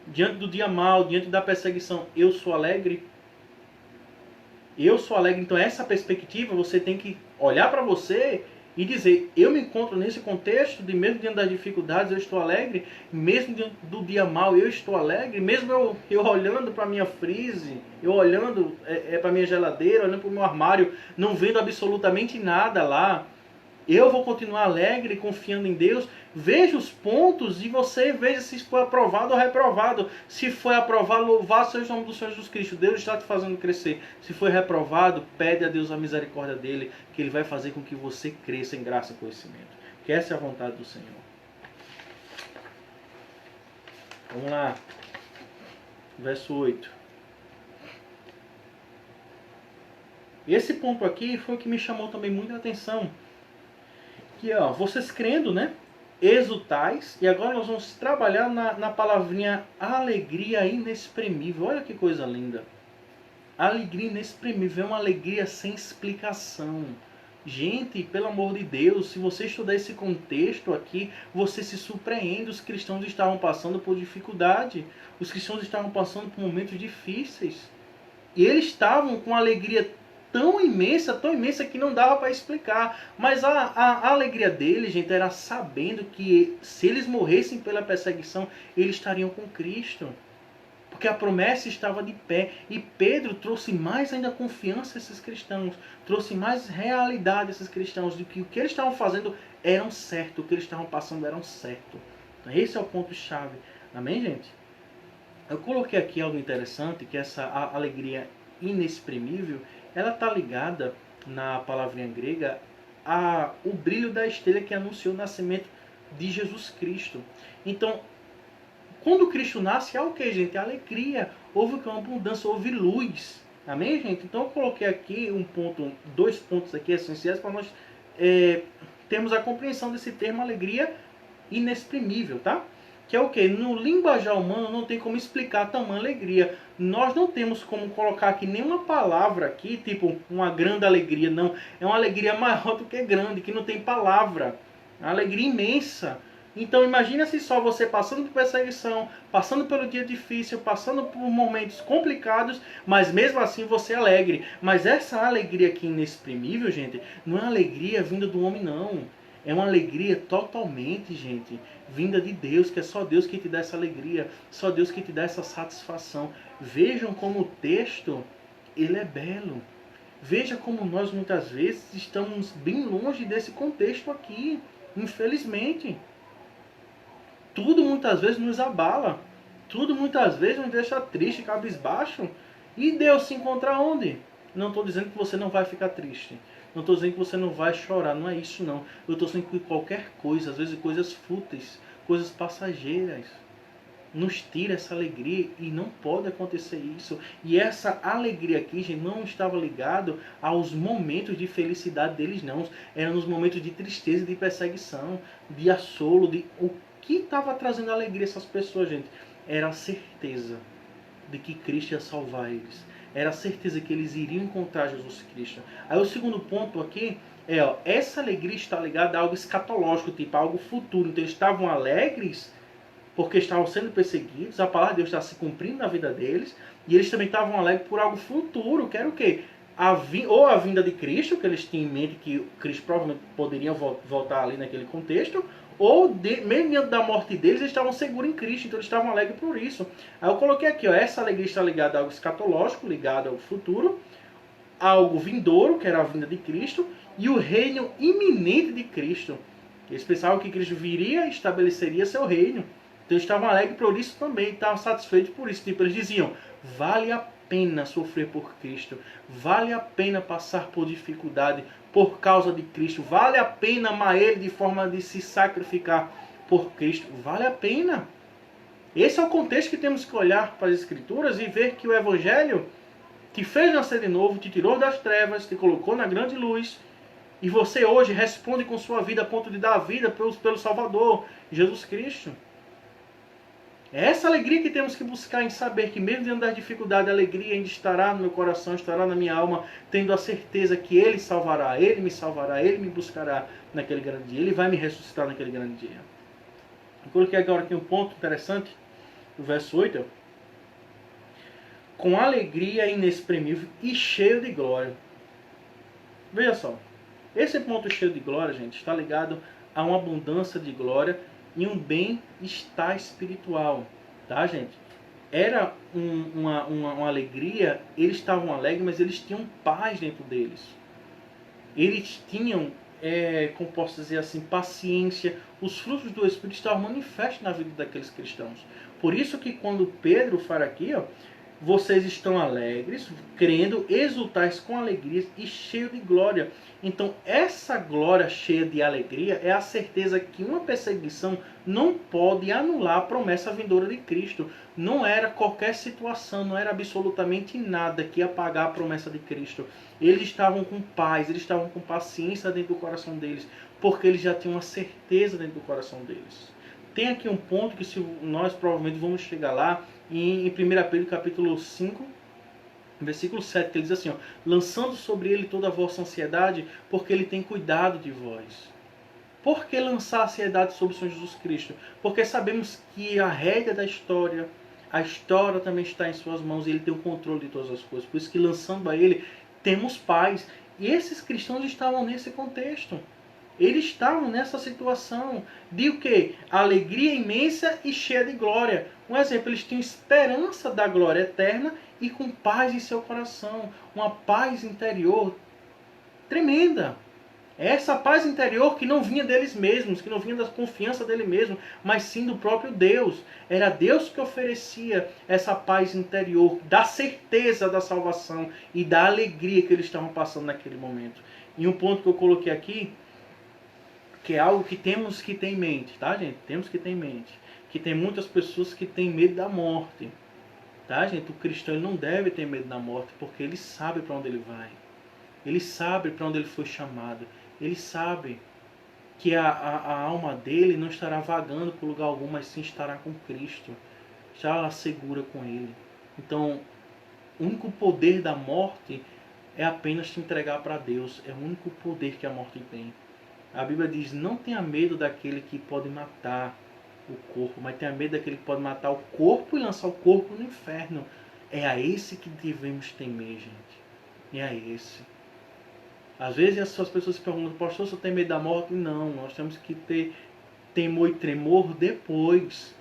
Speaker 1: Diante do dia mal, diante da perseguição, eu sou alegre? Eu sou alegre. Então essa perspectiva, você tem que olhar para você e dizer: eu me encontro nesse contexto de mesmo diante das dificuldades eu estou alegre, mesmo diante do dia mal eu estou alegre, mesmo eu olhando para a minha freeze, eu olhando para a minha geladeira, olhando para o meu armário, não vendo absolutamente nada lá, eu vou continuar alegre, confiando em Deus. Veja os pontos e você veja se foi aprovado ou reprovado. Se foi aprovado, louvado seja o nome do Senhor Jesus Cristo. Deus está te fazendo crescer. Se foi reprovado, pede a Deus a misericórdia dele, que Ele vai fazer com que você cresça em graça e conhecimento. Que essa é a vontade do Senhor. Vamos lá. Verso 8. Esse ponto aqui foi o que me chamou também muita atenção. Que ó, vocês crendo, né? Exultais. E agora nós vamos trabalhar na palavrinha alegria inexprimível. Olha que coisa linda. Alegria inexprimível. É uma alegria sem explicação. Gente, pelo amor de Deus, se você estudar esse contexto aqui, você se surpreende. Os cristãos estavam passando por dificuldade. Os cristãos estavam passando por momentos difíceis. E eles estavam com alegria tão imensa que não dava para explicar. Mas a alegria deles, gente, era sabendo que se eles morressem pela perseguição, eles estariam com Cristo. Porque a promessa estava de pé. E Pedro trouxe mais ainda confiança a esses cristãos. Trouxe mais realidade a esses cristãos. De que o que eles estavam fazendo era certo. O que eles estavam passando era certo. Então, esse é o ponto-chave. Amém, gente? Eu coloquei aqui algo interessante, que essa alegria inexprimível, ela está ligada na palavrinha grega ao brilho da estrela que anunciou o nascimento de Jesus Cristo. Então, quando Cristo nasce, é o que, gente? É alegria. Houve uma abundância, houve luz. Amém, gente? Então eu coloquei aqui dois pontos aqui essenciais para nós termos a compreensão desse termo alegria inexprimível, tá? Que é o que? No linguajar humano não tem como explicar tamanha alegria. Nós não temos como colocar aqui nenhuma palavra aqui, tipo uma grande alegria, não. É uma alegria maior do que grande, que não tem palavra. É uma alegria imensa. Então imagina se só você passando por perseguição, passando pelo dia difícil, passando por momentos complicados, mas mesmo assim você é alegre. Mas essa alegria aqui inexprimível, gente, não é alegria vinda do homem, não. É uma alegria totalmente, gente, vinda de Deus, que é só Deus que te dá essa alegria, só Deus que te dá essa satisfação. Vejam como o texto, ele é belo. Veja como nós muitas vezes estamos bem longe desse contexto aqui, infelizmente. Tudo muitas vezes nos abala, tudo muitas vezes nos deixa triste, cabisbaixo. E Deus se encontra onde? Não estou dizendo que você não vai ficar triste. Não estou dizendo que você não vai chorar, não é isso não. Eu estou dizendo que qualquer coisa, às vezes coisas fúteis, coisas passageiras, nos tira essa alegria e não pode acontecer isso. E essa alegria aqui, gente, não estava ligado aos momentos de felicidade deles, não. Era nos momentos de tristeza, de perseguição, de assolo, de... O que estava trazendo alegria a essas pessoas, gente? Era a certeza de que Cristo ia salvar eles. Era a certeza que eles iriam encontrar Jesus Cristo. Aí o segundo ponto aqui é, essa alegria está ligada a algo escatológico, tipo algo futuro. Então eles estavam alegres porque estavam sendo perseguidos, a palavra de Deus está se cumprindo na vida deles, e eles também estavam alegres por algo futuro, que era o quê? Ou a vinda de Cristo, que eles tinham em mente que Cristo provavelmente poderia voltar ali naquele contexto, ou mesmo diante da morte deles, eles estavam seguros em Cristo, então eles estavam alegres por isso. Aí eu coloquei aqui, essa alegria está ligada a algo escatológico, ligada ao futuro, algo vindouro, que era a vinda de Cristo, e o reino iminente de Cristo. Eles pensavam que Cristo viria e estabeleceria seu reino. Então eles estavam alegres por isso também, estavam satisfeitos por isso. Tipo, eles diziam, vale a pena sofrer por Cristo, vale a pena passar por dificuldade por causa de Cristo, vale a pena amar Ele de forma de se sacrificar por Cristo, vale a pena. Esse é o contexto que temos que olhar para as Escrituras e ver que o Evangelho te fez nascer de novo, te tirou das trevas, te colocou na grande luz, e você hoje responde com sua vida a ponto de dar a vida pelo Salvador, Jesus Cristo. É essa alegria que temos que buscar em saber que mesmo diante das dificuldades, a alegria ainda estará no meu coração, estará na minha alma, tendo a certeza que Ele salvará, Ele me salvará, Ele me buscará naquele grande dia, Ele vai me ressuscitar naquele grande dia. Eu coloquei agora aqui um ponto interessante, no verso 8, com alegria inexprimível e cheio de glória. Veja só, esse ponto cheio de glória, gente, está ligado a uma abundância de glória e um bem-estar espiritual, tá, gente? Era uma alegria, eles estavam alegres, mas eles tinham paz dentro deles. Eles tinham, como posso dizer assim, paciência. Os frutos do Espírito estavam manifestos na vida daqueles cristãos. Por isso que quando Pedro fala aqui, ó, vocês estão alegres, crendo, exultais com alegria e cheio de glória. Então, essa glória cheia de alegria é a certeza que uma perseguição não pode anular a promessa vindoura de Cristo. Não era qualquer situação, não era absolutamente nada que ia apagar a promessa de Cristo. Eles estavam com paz, eles estavam com paciência dentro do coração deles, porque eles já tinham uma certeza dentro do coração deles. Tem aqui um ponto que nós provavelmente vamos chegar lá, em 1 Pedro capítulo 5, versículo 7, que ele diz assim, ó, lançando sobre ele toda a vossa ansiedade, porque ele tem cuidado de vós. Por que lançar a ansiedade sobre o Senhor Jesus Cristo? Porque sabemos que a rédea da história, a história também está em suas mãos e ele tem o controle de todas as coisas. Por isso que lançando a ele, temos paz. E esses cristãos estavam nesse contexto. Eles estavam nessa situação de o quê? Alegria imensa e cheia de glória. Um exemplo, eles tinham esperança da glória eterna e com paz em seu coração. Uma paz interior tremenda. Essa paz interior que não vinha deles mesmos, que não vinha da confiança dele mesmo, mas sim do próprio Deus. Era Deus que oferecia essa paz interior, da certeza da salvação e da alegria que eles estavam passando naquele momento. E um ponto que eu coloquei aqui, que é algo que temos que ter em mente, tá, gente? Temos que ter em mente. Que tem muitas pessoas que têm medo da morte. Tá, gente? O cristão ele não deve ter medo da morte, porque ele sabe para onde ele vai. Ele sabe para onde ele foi chamado. Ele sabe que a alma dele não estará vagando por lugar algum, mas sim estará com Cristo. Estará segura com Ele. Então, o único poder da morte é apenas te entregar para Deus. É o único poder que a morte tem. A Bíblia diz, não tenha medo daquele que pode matar o corpo, mas tenha medo daquele que pode matar o corpo e lançar o corpo no inferno. É a esse que devemos temer, gente. É a esse. Às vezes as pessoas se perguntam, pastor, você tem medo da morte? Não, nós temos que ter temor e tremor depois.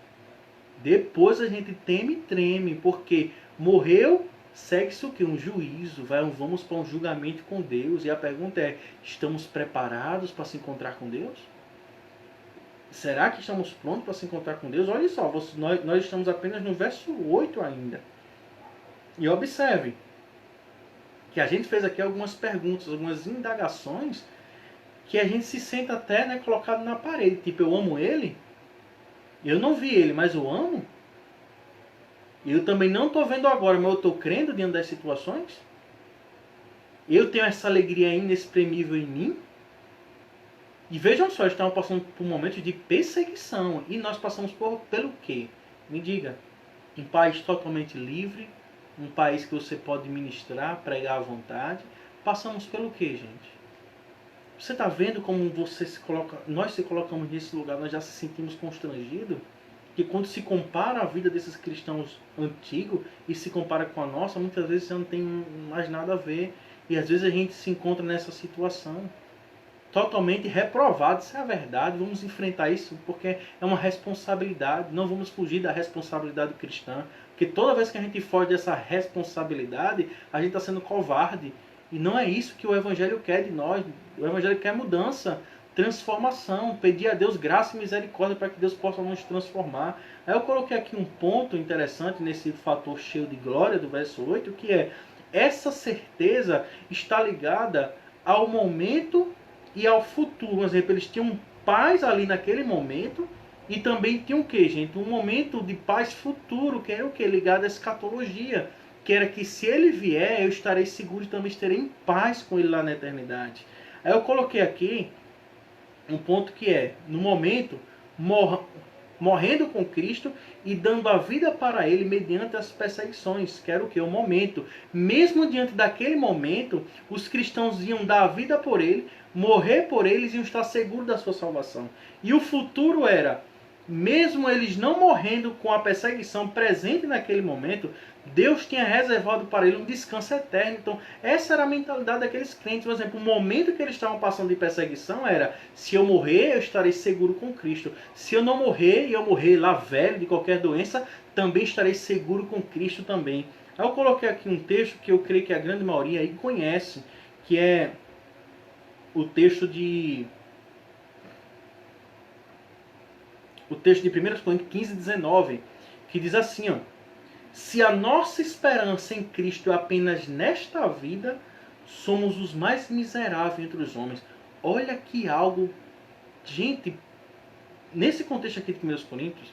Speaker 1: Depois a gente teme e treme, porque morreu, segue-se o quê? Um juízo, vamos para um julgamento com Deus. E a pergunta é, estamos preparados para se encontrar com Deus? Será que estamos prontos para se encontrar com Deus? Olha só, nós estamos apenas no verso 8 ainda. E observe que a gente fez aqui algumas perguntas, algumas indagações, que a gente se sente até colocado na parede. Tipo, eu amo ele? Eu não vi ele, mas eu amo? Eu também não estou vendo agora, mas eu estou crendo diante das situações? Eu tenho essa alegria inexprimível em mim? E vejam só, estamos passando por momentos de perseguição. E nós passamos pelo quê? Me diga. Um país totalmente livre, um país que você pode ministrar, pregar à vontade. Passamos pelo quê, gente? Você está vendo como nós se colocamos nesse lugar, nós já se sentimos constrangidos? Que quando se compara a vida desses cristãos antigos e se compara com a nossa, muitas vezes não tem mais nada a ver. E às vezes a gente se encontra nessa situação. Totalmente reprovado, isso é a verdade. Vamos enfrentar isso porque é uma responsabilidade. Não vamos fugir da responsabilidade cristã. Porque toda vez que a gente foge dessa responsabilidade, a gente está sendo covarde. E não é isso que o Evangelho quer de nós. O Evangelho quer mudança, transformação, pedir a Deus graça e misericórdia para que Deus possa nos transformar. Aí eu coloquei aqui um ponto interessante nesse fator cheio de glória do verso 8, que é essa certeza está ligada ao momento e ao futuro. Por exemplo, eles tinham paz ali naquele momento E também tinha o que, gente? Um momento de paz futuro, que era o que? Ligado à escatologia. Que era que se ele vier, eu estarei seguro e também estarei em paz com ele lá na eternidade. Aí eu coloquei aqui um ponto que é, no momento, morrendo com Cristo e dando a vida para ele mediante as perseguições, que era o que? O momento. Mesmo diante daquele momento, os cristãos iam dar a vida por ele, morrer por eles e iam estar seguros da sua salvação. E o futuro era, mesmo eles não morrendo com a perseguição presente naquele momento, Deus tinha reservado para ele um descanso eterno. Então, essa era a mentalidade daqueles crentes. Por exemplo, o momento que eles estavam passando de perseguição era: se eu morrer, eu estarei seguro com Cristo. Se eu não morrer, e eu morrer lá velho de qualquer doença, também estarei seguro com Cristo também. Aí eu coloquei aqui um texto que eu creio que a grande maioria aí conhece, que é o texto de 1 Coríntios 15, 19, que diz assim, ó: se a nossa esperança em Cristo é apenas nesta vida, somos os mais miseráveis entre os homens. Olha que algo... Gente, nesse contexto aqui de 1 Coríntios,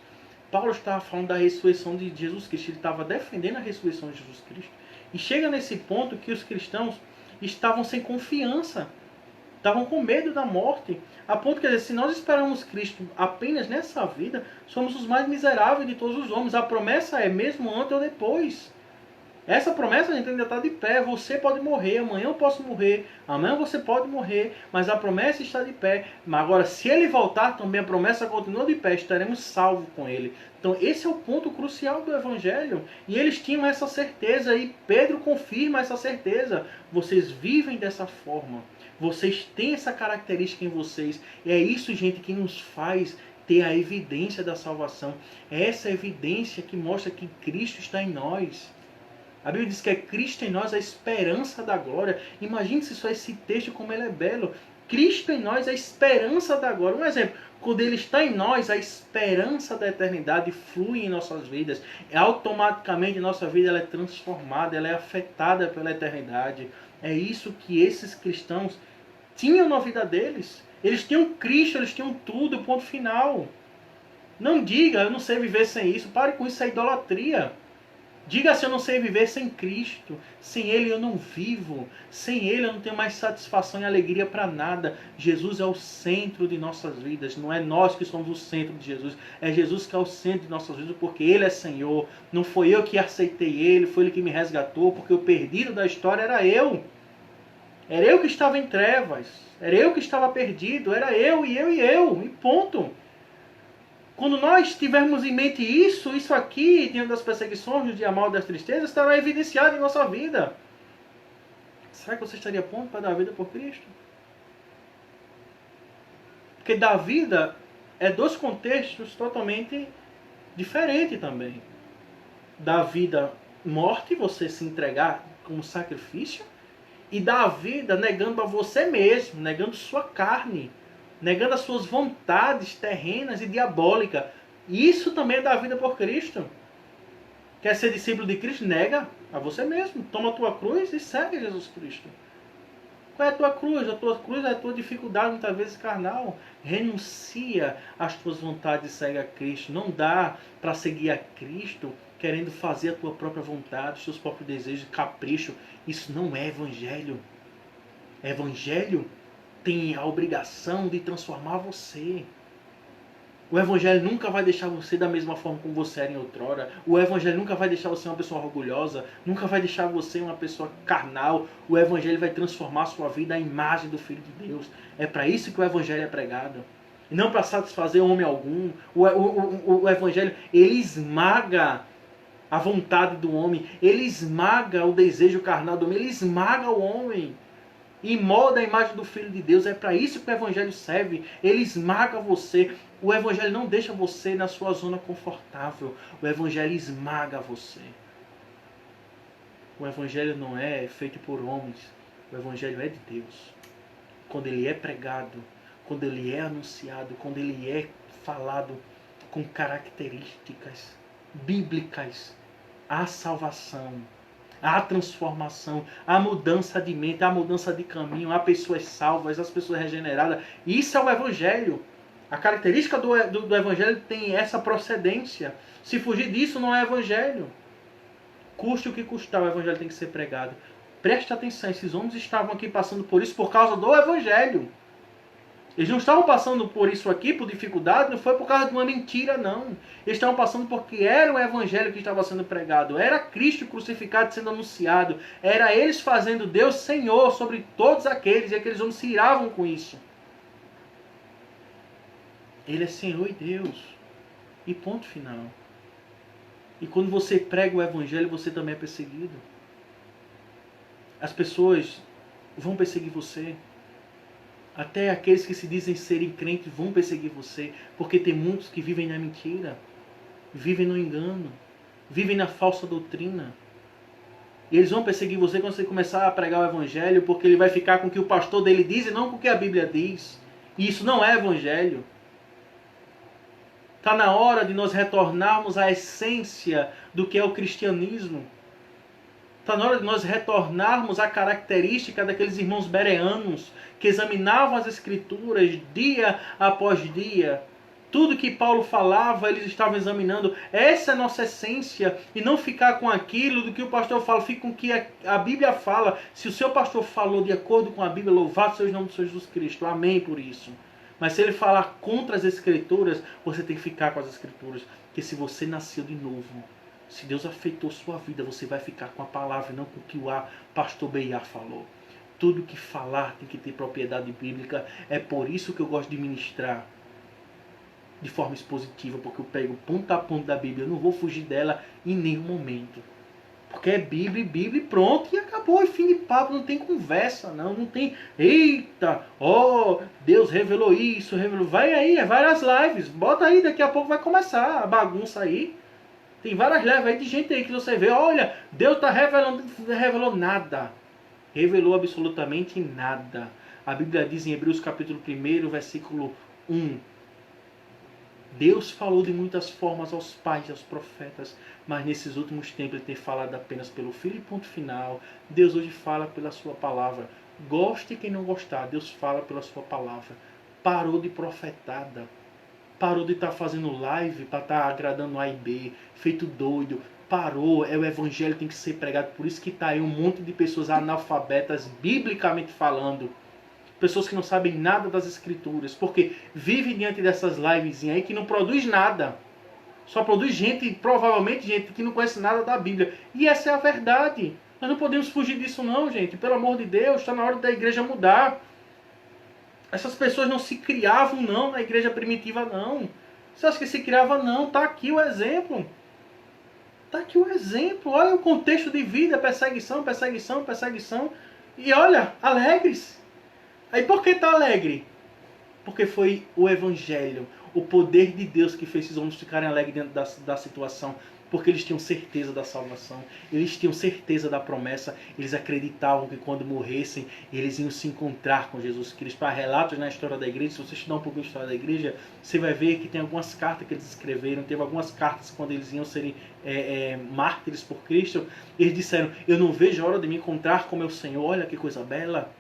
Speaker 1: Paulo estava falando da ressurreição de Jesus Cristo. Ele estava defendendo a ressurreição de Jesus Cristo. E chega nesse ponto que os cristãos estavam sem confiança. Estavam com medo da morte. A ponto que, se nós esperamos Cristo apenas nessa vida, somos os mais miseráveis de todos os homens. A promessa é mesmo antes ou depois. Essa promessa, a gente, ainda está de pé. Você pode morrer, amanhã eu posso morrer, amanhã você pode morrer, mas a promessa está de pé. Mas agora, se ele voltar, também a promessa continua de pé, estaremos salvos com ele. Então, esse é o ponto crucial do Evangelho. E eles tinham essa certeza, e Pedro confirma essa certeza. Vocês vivem dessa forma. Vocês têm essa característica em vocês. E é isso, gente, que nos faz ter a evidência da salvação. É essa evidência que mostra que Cristo está em nós. A Bíblia diz que é Cristo em nós a esperança da glória. Imagine se só esse texto como ele é belo. Cristo em nós a esperança da glória. Um exemplo, quando ele está em nós, a esperança da eternidade flui em nossas vidas. Automaticamente nossa vida ela é transformada, ela é afetada pela eternidade. É isso que esses cristãos tinham na vida deles. Eles tinham Cristo, eles tinham tudo, ponto final. Não diga, eu não sei viver sem isso. Pare com isso, é idolatria. Diga assim: eu não sei viver sem Cristo. Sem Ele eu não vivo. Sem Ele eu não tenho mais satisfação e alegria para nada. Jesus é o centro de nossas vidas. Não é nós que somos o centro de Jesus. É Jesus que é o centro de nossas vidas, porque Ele é Senhor. Não foi eu que aceitei Ele, foi Ele que me resgatou, porque o perdido da história era eu. Era eu que estava em trevas. Era eu que estava perdido. Era eu, e eu, e eu. E ponto. Quando nós tivermos em mente isso aqui, diante das perseguições, do dia mal, das tristezas, estará evidenciado em nossa vida. Será que você estaria pronto para dar a vida por Cristo? Porque dar vida é dois contextos totalmente diferentes também. Dar vida, morte, você se entregar como sacrifício, e dar a vida negando a você mesmo, negando sua carne, negando as suas vontades terrenas e diabólicas. Isso também é dar a vida por Cristo. Quer ser discípulo de Cristo? Nega a você mesmo. Toma a tua cruz e segue Jesus Cristo. Qual é a tua cruz? A tua cruz é a tua dificuldade, muitas vezes carnal. Renuncia às tuas vontades e segue a Cristo. Não dá para seguir a Cristo querendo fazer a tua própria vontade, os teus próprios desejos, capricho. Isso não é evangelho. Evangelho tem a obrigação de transformar você. O Evangelho nunca vai deixar você da mesma forma como você era em outrora. O Evangelho nunca vai deixar você uma pessoa orgulhosa. Nunca vai deixar você uma pessoa carnal. O Evangelho vai transformar a sua vida à imagem do Filho de Deus. É para isso que o Evangelho é pregado. E não para satisfazer homem algum. O Evangelho, ele esmaga a vontade do homem. Ele esmaga o desejo carnal do homem. Ele esmaga o homem. E molda a imagem do Filho de Deus. É para isso que o Evangelho serve. Ele esmaga você. O Evangelho não deixa você na sua zona confortável. O Evangelho esmaga você. O Evangelho não é feito por homens. O Evangelho é de Deus. Quando ele é pregado, quando ele é anunciado, quando ele é falado com características bíblicas, há salvação. Há transformação, há mudança de mente, há mudança de caminho, há pessoas salvas, há pessoas regeneradas. Isso é o Evangelho. A característica do evangelho tem essa procedência. Se fugir disso, não é evangelho. Custe o que custar, o evangelho tem que ser pregado. Preste atenção, esses homens estavam aqui passando por isso por causa do evangelho. Eles não estavam passando por isso aqui, por dificuldade, não foi por causa de uma mentira, não. Eles estavam passando porque era o evangelho que estava sendo pregado. Era Cristo crucificado sendo anunciado. Era eles fazendo Deus Senhor sobre todos aqueles. E aqueles homens se iravam com isso. Ele é Senhor e Deus. E ponto final. E quando você prega o evangelho, você também é perseguido. As pessoas vão perseguir você. Até aqueles que se dizem serem crentes vão perseguir você. Porque tem muitos que vivem na mentira. Vivem no engano. Vivem na falsa doutrina. E eles vão perseguir você quando você começar a pregar o evangelho. Porque ele vai ficar com o que o pastor dele diz e não com o que a Bíblia diz. E isso não é evangelho. Está na hora de nós retornarmos à essência do que é o cristianismo. Está na hora de nós retornarmos à característica daqueles irmãos bereanos que examinavam as Escrituras dia após dia. Tudo que Paulo falava, eles estavam examinando. Essa é a nossa essência. E não ficar com aquilo do que o pastor fala. Fique com o que a Bíblia fala. Se o seu pastor falou de acordo com a Bíblia, louvado seja o nome do Senhor Jesus Cristo. Amém por isso. Mas se ele falar contra as Escrituras, você tem que ficar com as Escrituras. Porque se você nasceu de novo, se Deus afetou sua vida, você vai ficar com a palavra, não com o que o pastor Beiar falou. Tudo que falar tem que ter propriedade bíblica. É por isso que eu gosto de ministrar de forma expositiva, porque eu pego ponto a ponto da Bíblia. Eu não vou fugir dela em nenhum momento. Porque é Bíblia e pronto, e acabou. E fim de papo, não tem conversa, não. Não tem, eita, Deus revelou isso, revelou. Vai aí, é várias lives. Bota aí, daqui a pouco vai começar a bagunça aí. Tem várias lives aí de gente aí que você vê, olha, Deus está revelando, não revelou nada. Revelou absolutamente nada. A Bíblia diz em Hebreus capítulo 1, versículo 1. Deus falou de muitas formas aos pais e aos profetas, mas nesses últimos tempos ele tem falado apenas pelo Filho e ponto final. Deus hoje fala pela sua palavra. Goste quem não gostar, Deus fala pela sua palavra. Parou de profetada. Parou de estar fazendo live para estar agradando A e B, feito doido. Parou, o evangelho tem que ser pregado. Por isso que está aí um monte de pessoas analfabetas, biblicamente falando. Pessoas que não sabem nada das Escrituras. Porque vivem diante dessas lives aí que não produz nada. Só produz gente, provavelmente gente que não conhece nada da Bíblia. E essa é a verdade. Nós não podemos fugir disso não, gente. Pelo amor de Deus, está na hora da igreja mudar. Essas pessoas não se criavam não na igreja primitiva não. Você acha que se criava não? Está aqui o exemplo. Está aqui o exemplo. Olha o contexto de vida. Perseguição, perseguição, perseguição. E olha, alegres. Aí por que está alegre? Porque foi o evangelho, o poder de Deus que fez esses homens ficarem alegres dentro da situação. Porque eles tinham certeza da salvação, eles tinham certeza da promessa, eles acreditavam que quando morressem, eles iam se encontrar com Jesus Cristo. Para relatos na história da igreja, se você estudar um pouco a história da igreja, você vai ver que tem algumas cartas que eles escreveram, teve algumas cartas quando eles iam serem mártires por Cristo, eles disseram, eu não vejo a hora de me encontrar com meu Senhor, olha que coisa bela.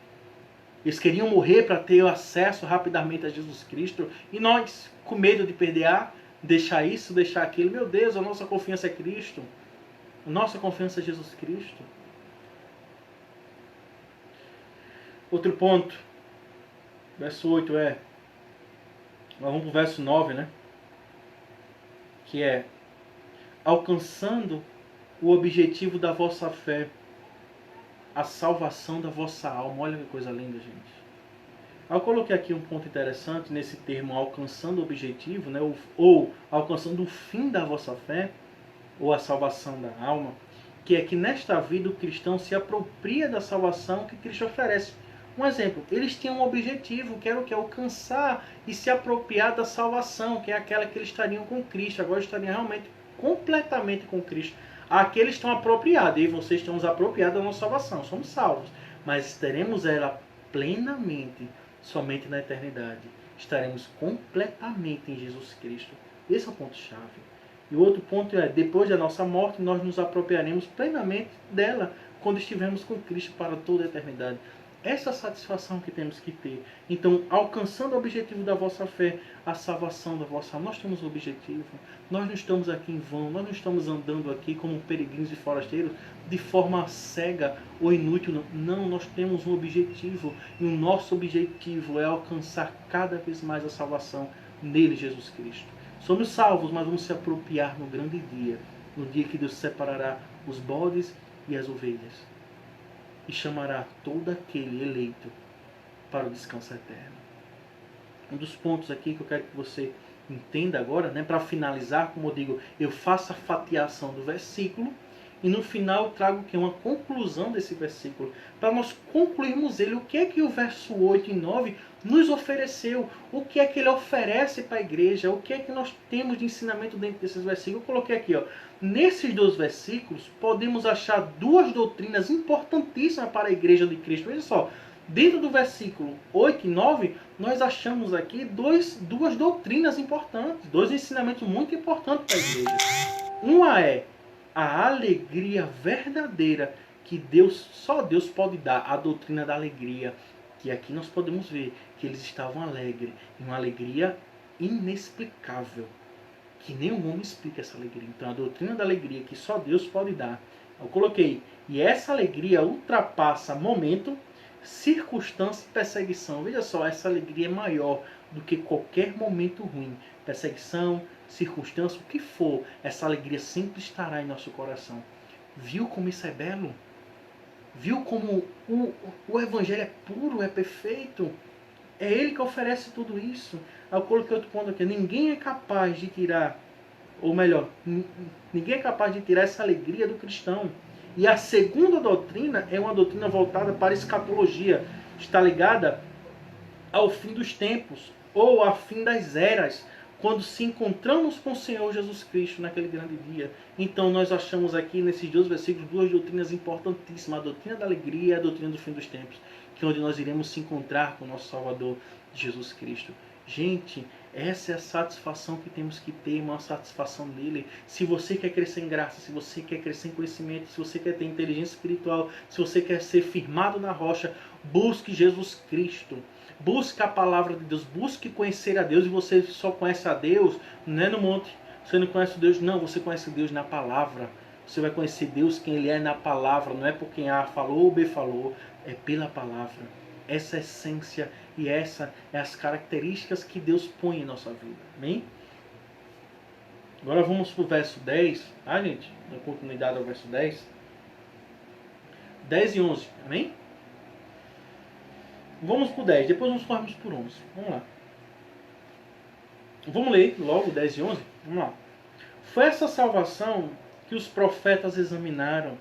Speaker 1: Eles queriam morrer para ter acesso rapidamente a Jesus Cristo, e nós, com medo de perder deixar isso, deixar aquilo. Meu Deus, a nossa confiança é Cristo. A nossa confiança é Jesus Cristo. Outro ponto. Verso 8 nós vamos para o verso 9, né? Que é, alcançando o objetivo da vossa fé, a salvação da vossa alma. Olha que coisa linda, gente. Eu coloquei aqui um ponto interessante nesse termo, alcançando o objetivo, né? Ou alcançando o fim da vossa fé, ou a salvação da alma, que é que nesta vida o cristão se apropria da salvação que Cristo oferece. Um exemplo, eles tinham um objetivo, que era o que? Alcançar e se apropriar da salvação, que é aquela que eles estariam com Cristo, agora estariam realmente completamente com Cristo. Aqui eles estão apropriados, e vocês estão apropriados da nossa salvação, somos salvos, mas teremos ela plenamente somente na eternidade. Estaremos completamente em Jesus Cristo. Esse é o ponto-chave. E o outro ponto é, depois da nossa morte, nós nos apropriaremos plenamente dela, quando estivermos com Cristo para toda a eternidade. Essa satisfação que temos que ter. Então, alcançando o objetivo da vossa fé, a salvação da vossa alma, nós temos um objetivo. Nós não estamos aqui em vão, nós não estamos andando aqui como peregrinos e forasteiros de forma cega ou inútil. Não, nós temos um objetivo. E o nosso objetivo é alcançar cada vez mais a salvação nele, Jesus Cristo. Somos salvos, mas vamos se apropriar no grande dia, no dia que Deus separará os bodes e as ovelhas, e chamará todo aquele eleito para o descanso eterno. Um dos pontos aqui que eu quero que você entenda agora, para finalizar, como eu digo, eu faço a fatiação do versículo, e no final eu trago uma conclusão desse versículo, para nós concluirmos ele. O que é que o verso 8 e 9 nos ofereceu? O que é que ele oferece para a igreja? O que é que nós temos de ensinamento dentro desses versículos? Eu coloquei aqui, nesses 2 versículos, podemos achar 2 doutrinas importantíssimas para a igreja de Cristo. Veja só, dentro do versículo 8 e 9, nós achamos aqui 2 doutrinas importantes, 2 ensinamentos muito importantes para a igreja. Uma é a alegria verdadeira que só Deus pode dar, a doutrina da alegria, que aqui nós podemos ver que eles estavam alegres, uma alegria inexplicável, que nenhum homem explica essa alegria. Então a doutrina da alegria que só Deus pode dar, eu coloquei, e essa alegria ultrapassa momento, circunstância e perseguição. Veja só, essa alegria é maior do que qualquer momento ruim, perseguição, circunstância, o que for, essa alegria sempre estará em nosso coração. Viu como isso é belo? Viu como o Evangelho é puro, é perfeito? É Ele que oferece tudo isso. Eu coloquei outro ponto aqui. Ninguém é capaz de tirar, ou melhor, ninguém é capaz de tirar essa alegria do cristão. E a segunda doutrina é uma doutrina voltada para a escatologia. Está ligada ao fim dos tempos, ou ao fim das eras, quando se encontramos com o Senhor Jesus Cristo naquele grande dia. Então nós achamos aqui nesses 2 versículos 2 doutrinas importantíssimas. A doutrina da alegria e a doutrina do fim dos tempos, que é onde nós iremos se encontrar com o nosso Salvador Jesus Cristo. Gente, essa é a satisfação que temos que ter, uma satisfação nele. Se você quer crescer em graça, se você quer crescer em conhecimento, se você quer ter inteligência espiritual, se você quer ser firmado na rocha, busque Jesus Cristo. Busque a palavra de Deus, busque conhecer a Deus. E você só conhece a Deus, não é no monte. Você não conhece Deus, não, você conhece Deus na palavra. Você vai conhecer Deus quem Ele é na palavra, não é por quem A falou ou B falou, é pela palavra. Essa é a essência e essa é as características que Deus põe em nossa vida. Amém? Agora vamos para o verso 10, tá, gente? Na continuidade ao verso 10. 10 e 11, amém? Vamos para o 10, depois nós corremos por 11. Vamos lá. Vamos ler logo 10 e 11? Vamos lá. Foi essa salvação que os profetas examinaram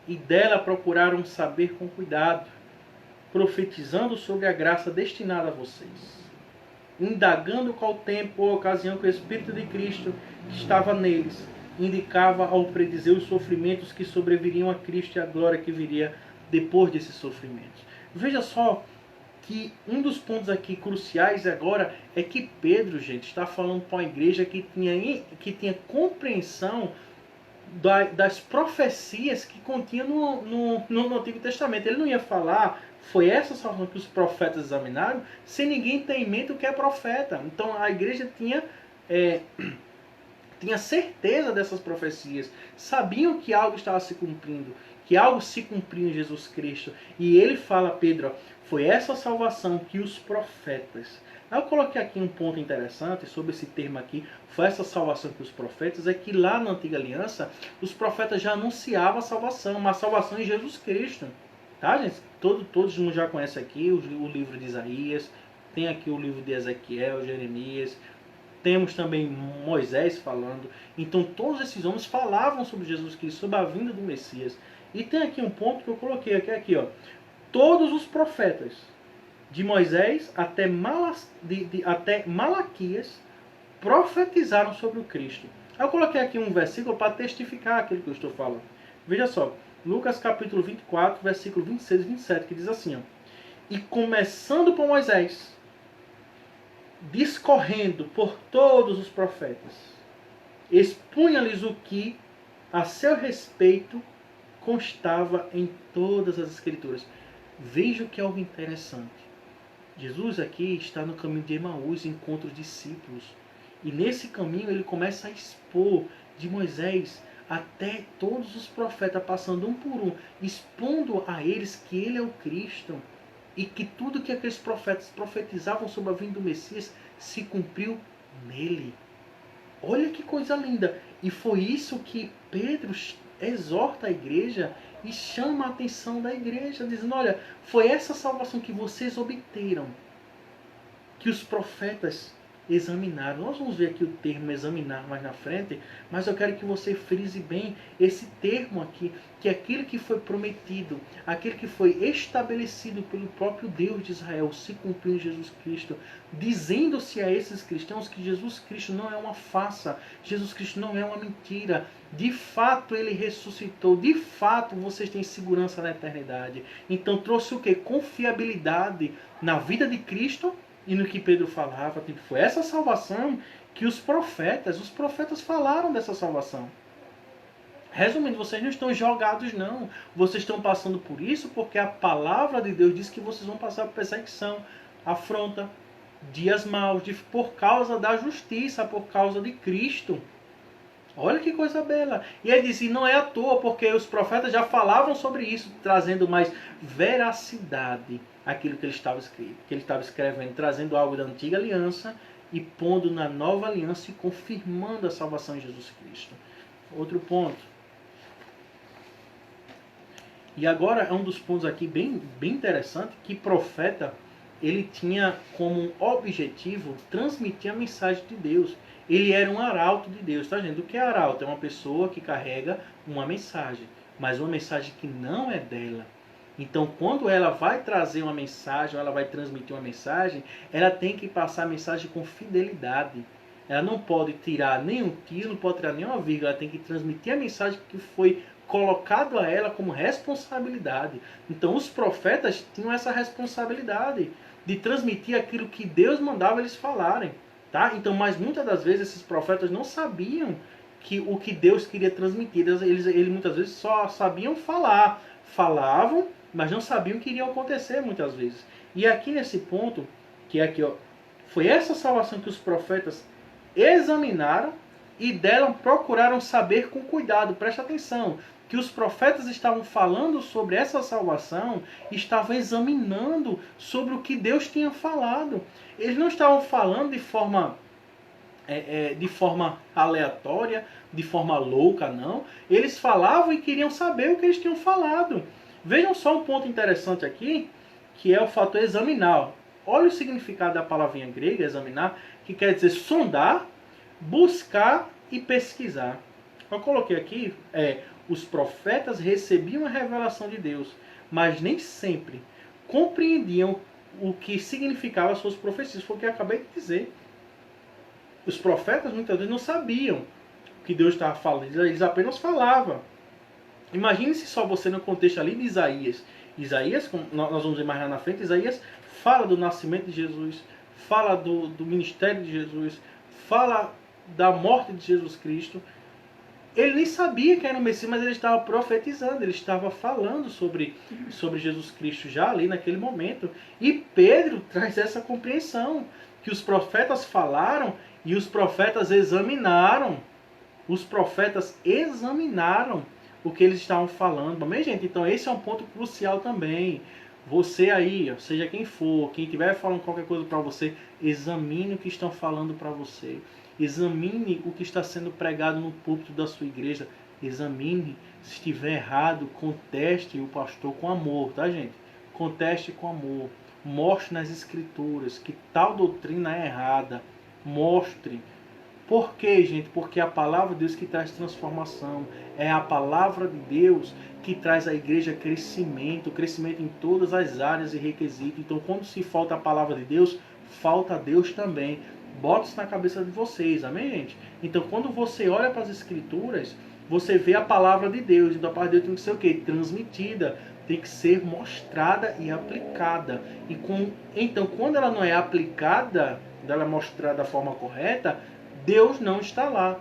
Speaker 1: e dela procuraram saber com cuidado, profetizando sobre a graça destinada a vocês, indagando qual tempo ou ocasião que o Espírito de Cristo que estava neles indicava ao predizer os sofrimentos que sobreviriam a Cristo e a glória que viria depois desses sofrimentos. Veja só que um dos pontos aqui cruciais agora é que Pedro, gente, está falando para uma igreja que tinha compreensão das profecias que continha no Antigo Testamento. Ele não ia falar, foi essa salvação que os profetas examinaram, sem ninguém ter em mente o que é profeta. Então a igreja tinha certeza dessas profecias, sabiam que algo estava se cumprindo, que algo se cumpriu em Jesus Cristo. E ele fala, Pedro, foi essa salvação que os profetas... Eu coloquei aqui um ponto interessante sobre esse termo aqui, foi essa salvação que os profetas, é que lá na Antiga Aliança, os profetas já anunciavam a salvação, uma salvação em Jesus Cristo. Tá, gente? Todos já conhecem aqui o livro de Isaías, tem aqui o livro de Ezequiel, Jeremias, temos também Moisés falando. Então todos esses homens falavam sobre Jesus Cristo, sobre a vinda do Messias. E tem aqui um ponto que eu coloquei aqui, ó. Todos os profetas, de Moisés até Malaquias, profetizaram sobre o Cristo. Eu coloquei aqui um versículo para testificar aquilo que eu estou falando. Veja só, Lucas capítulo 24, versículo 26 e 27, que diz assim, ó, e começando por Moisés, discorrendo por todos os profetas, expunha-lhes o que a seu respeito constava em todas as Escrituras. Veja que é algo interessante. Jesus aqui está no caminho de Emaús, encontra os discípulos. E nesse caminho ele começa a expor de Moisés até todos os profetas, passando um por um, expondo a eles que ele é o Cristo e que tudo que aqueles profetas profetizavam sobre a vinda do Messias se cumpriu nele. Olha que coisa linda! E foi isso que Pedro exorta a igreja e chama a atenção da igreja, dizendo, olha, foi essa salvação que vocês obteram, que os profetas examinaram. Nós vamos ver aqui o termo examinar mais na frente, mas eu quero que você frise bem esse termo aqui, que é aquilo que foi prometido, aquele que foi estabelecido pelo próprio Deus de Israel, se cumpriu em Jesus Cristo, dizendo-se a esses cristãos que Jesus Cristo não é uma farsa, Jesus Cristo não é uma mentira, de fato ele ressuscitou, de fato vocês têm segurança na eternidade. Então trouxe o que? Confiabilidade na vida de Cristo e no que Pedro falava. Foi essa salvação que os profetas falaram dessa salvação. Resumindo, vocês não estão jogados não. Vocês estão passando por isso porque a palavra de Deus diz que vocês vão passar por perseguição, afronta, dias maus, por causa da justiça, por causa de Cristo. Olha que coisa bela. E ele diz, e não é à toa, porque os profetas já falavam sobre isso, trazendo mais veracidade àquilo que ele estava escrevendo, trazendo algo da antiga aliança e pondo na nova aliança e confirmando a salvação em Jesus Cristo. Outro ponto. E agora é um dos pontos aqui bem interessante, que profeta, ele tinha como objetivo transmitir a mensagem de Deus. Ele era um arauto de Deus, tá gente? O que é arauto? É uma pessoa que carrega uma mensagem, mas uma mensagem que não é dela. Então, quando ela vai trazer uma mensagem, ou ela vai transmitir uma mensagem, ela tem que passar a mensagem com fidelidade. Ela não pode tirar nenhum tiro, não pode tirar nenhuma vírgula, ela tem que transmitir a mensagem que foi colocado a ela como responsabilidade. Então, os profetas tinham essa responsabilidade de transmitir aquilo que Deus mandava eles falarem. Tá? Então, mas muitas das vezes esses profetas não sabiam o que Deus queria transmitir. Eles muitas vezes só sabiam falar. Falavam, mas não sabiam o que iria acontecer muitas vezes. E aqui nesse ponto, que é aqui, ó, foi essa salvação que os profetas examinaram e dela procuraram saber com cuidado. Presta atenção, que os profetas estavam falando sobre essa salvação, estavam examinando sobre o que Deus tinha falado. Eles não estavam falando de forma aleatória, de forma louca, não. Eles falavam e queriam saber o que eles tinham falado. Vejam só um ponto interessante aqui, que é o fato examinar. Olha o significado da palavrinha grega, examinar, que quer dizer sondar, buscar e pesquisar. Eu coloquei aqui, os profetas recebiam a revelação de Deus, mas nem sempre compreendiam o que significava as suas profecias. Foi o que eu acabei de dizer. Os profetas muitas vezes não sabiam o que Deus estava falando, eles apenas falavam. Imagine se só você no contexto ali de Isaías. Isaías, como nós vamos ver mais lá na frente, Isaías fala do nascimento de Jesus, fala do ministério de Jesus, fala da morte de Jesus Cristo. Ele nem sabia que era o Messias, mas ele estava profetizando, ele estava falando sobre Jesus Cristo já ali naquele momento. E Pedro traz essa compreensão, que os profetas falaram e os profetas examinaram. Os profetas examinaram o que eles estavam falando. Amém, gente? Então esse é um ponto crucial também. Você aí, seja quem for, quem estiver falando qualquer coisa para você, examine o que estão falando para você. Examine o que está sendo pregado no púlpito da sua igreja. Examine. Se estiver errado, conteste o pastor com amor, tá, gente? Conteste com amor. Mostre nas escrituras que tal doutrina é errada. Mostre. Por quê, gente? Porque é a palavra de Deus que traz transformação. É a palavra de Deus que traz à igreja crescimento em todas as áreas e requisitos. Então, quando se falta a palavra de Deus, falta Deus também. Bota isso na cabeça de vocês, amém, gente? Então, quando você olha para as escrituras, você vê a palavra de Deus. Então, a palavra de Deus tem que ser o quê? Transmitida. Tem que ser mostrada e aplicada. Então, quando ela não é aplicada, ela é mostrada da forma correta, Deus não está lá.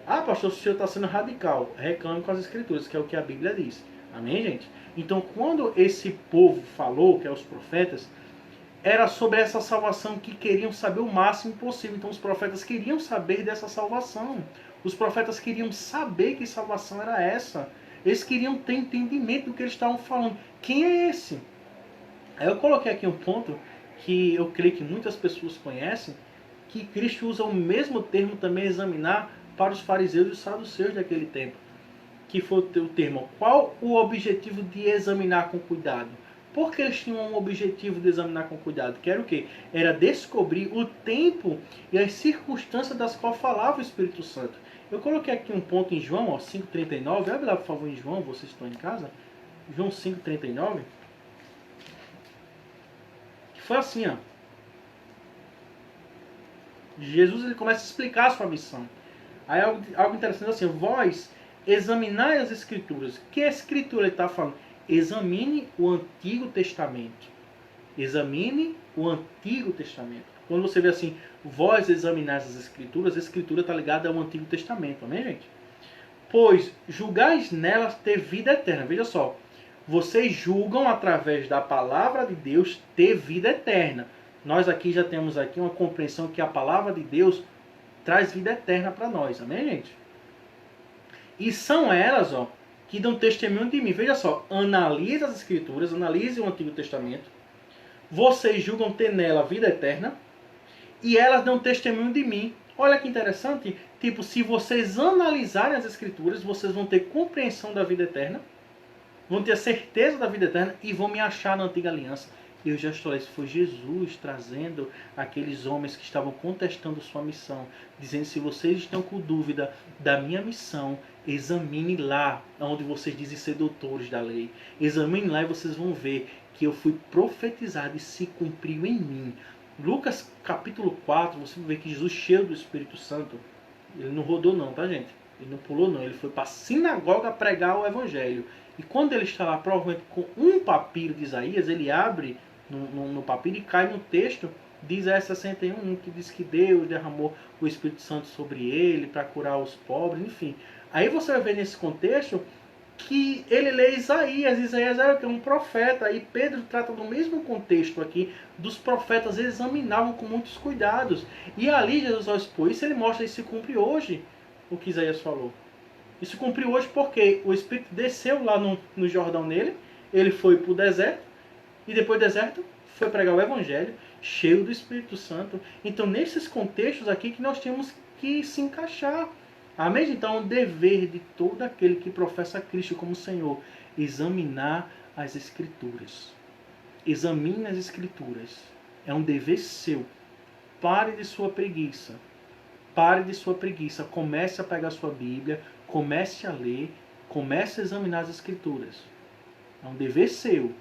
Speaker 1: Ah, pastor, o senhor está sendo radical. Reclame com as escrituras, que é o que a Bíblia diz. Amém, gente? Então, quando esse povo falou, que é os profetas, era sobre essa salvação que queriam saber o máximo possível. Então, os profetas queriam saber dessa salvação. Os profetas queriam saber que salvação era essa. Eles queriam ter entendimento do que eles estavam falando. Quem é esse? Aí eu coloquei aqui um ponto que eu creio que muitas pessoas conhecem, que Cristo usa o mesmo termo também examinar para os fariseus e os saduceus daquele tempo. Que foi o termo. Qual o objetivo de examinar com cuidado? Por que eles tinham um objetivo de examinar com cuidado? Que era o quê? Era descobrir o tempo e as circunstâncias das quais falava o Espírito Santo. Eu coloquei aqui um ponto em João 5,39. Abre lá, por favor, em João, vocês estão em casa. João 5,39. Que foi assim, ó. Jesus ele começa a explicar a sua missão. Aí algo interessante assim, vós examinai as escrituras. Que escritura ele está falando? Examine o Antigo Testamento. Examine o Antigo Testamento. Quando você vê assim, vós examinais as escrituras, a escritura está ligada ao Antigo Testamento. Amém, gente? Pois julgais nelas ter vida eterna. Veja só. Vocês julgam através da palavra de Deus ter vida eterna. Nós aqui já temos aqui uma compreensão que a palavra de Deus traz vida eterna para nós. Amém, gente? E são elas, ó, que dão testemunho de mim. Veja só, analise as escrituras, analise o Antigo Testamento. Vocês julgam ter nela vida eterna e elas dão testemunho de mim. Olha que interessante. Tipo, se vocês analisarem as escrituras, vocês vão ter compreensão da vida eterna, vão ter a certeza da vida eterna e vão me achar na antiga aliança. Eu já estou lá. Isso foi Jesus trazendo aqueles homens que estavam contestando sua missão, dizendo: se vocês estão com dúvida da minha missão, examine lá onde vocês dizem ser doutores da lei. Examine lá e vocês vão ver que eu fui profetizado e se cumpriu em mim. Lucas capítulo 4, você vai ver que Jesus, cheio do Espírito Santo, ele não rodou não, tá, gente? Ele não pulou não, ele foi para a sinagoga pregar o evangelho. E quando ele está lá, provavelmente com um papiro de Isaías, ele abre no papiro e cai no texto de Isaías 61, que diz que Deus derramou o Espírito Santo sobre ele para curar os pobres, enfim. Aí você vai ver nesse contexto que ele lê Isaías. Isaías era um profeta, e Pedro trata do mesmo contexto aqui, dos profetas examinavam com muitos cuidados. E ali Jesus, ao expor isso, ele mostra que se cumpre hoje o que Isaías falou. Isso cumpriu hoje porque o Espírito desceu lá no Jordão nele, ele foi para o deserto, e depois do deserto foi pregar o Evangelho, cheio do Espírito Santo. Então, nesses contextos aqui que nós temos que se encaixar. Amém? Então, é um dever de todo aquele que professa Cristo como Senhor, examinar as Escrituras. Examine as Escrituras. É um dever seu. Pare de sua preguiça. Pare de sua preguiça. Comece a pegar sua Bíblia, comece a ler, comece a examinar as Escrituras. É um dever seu.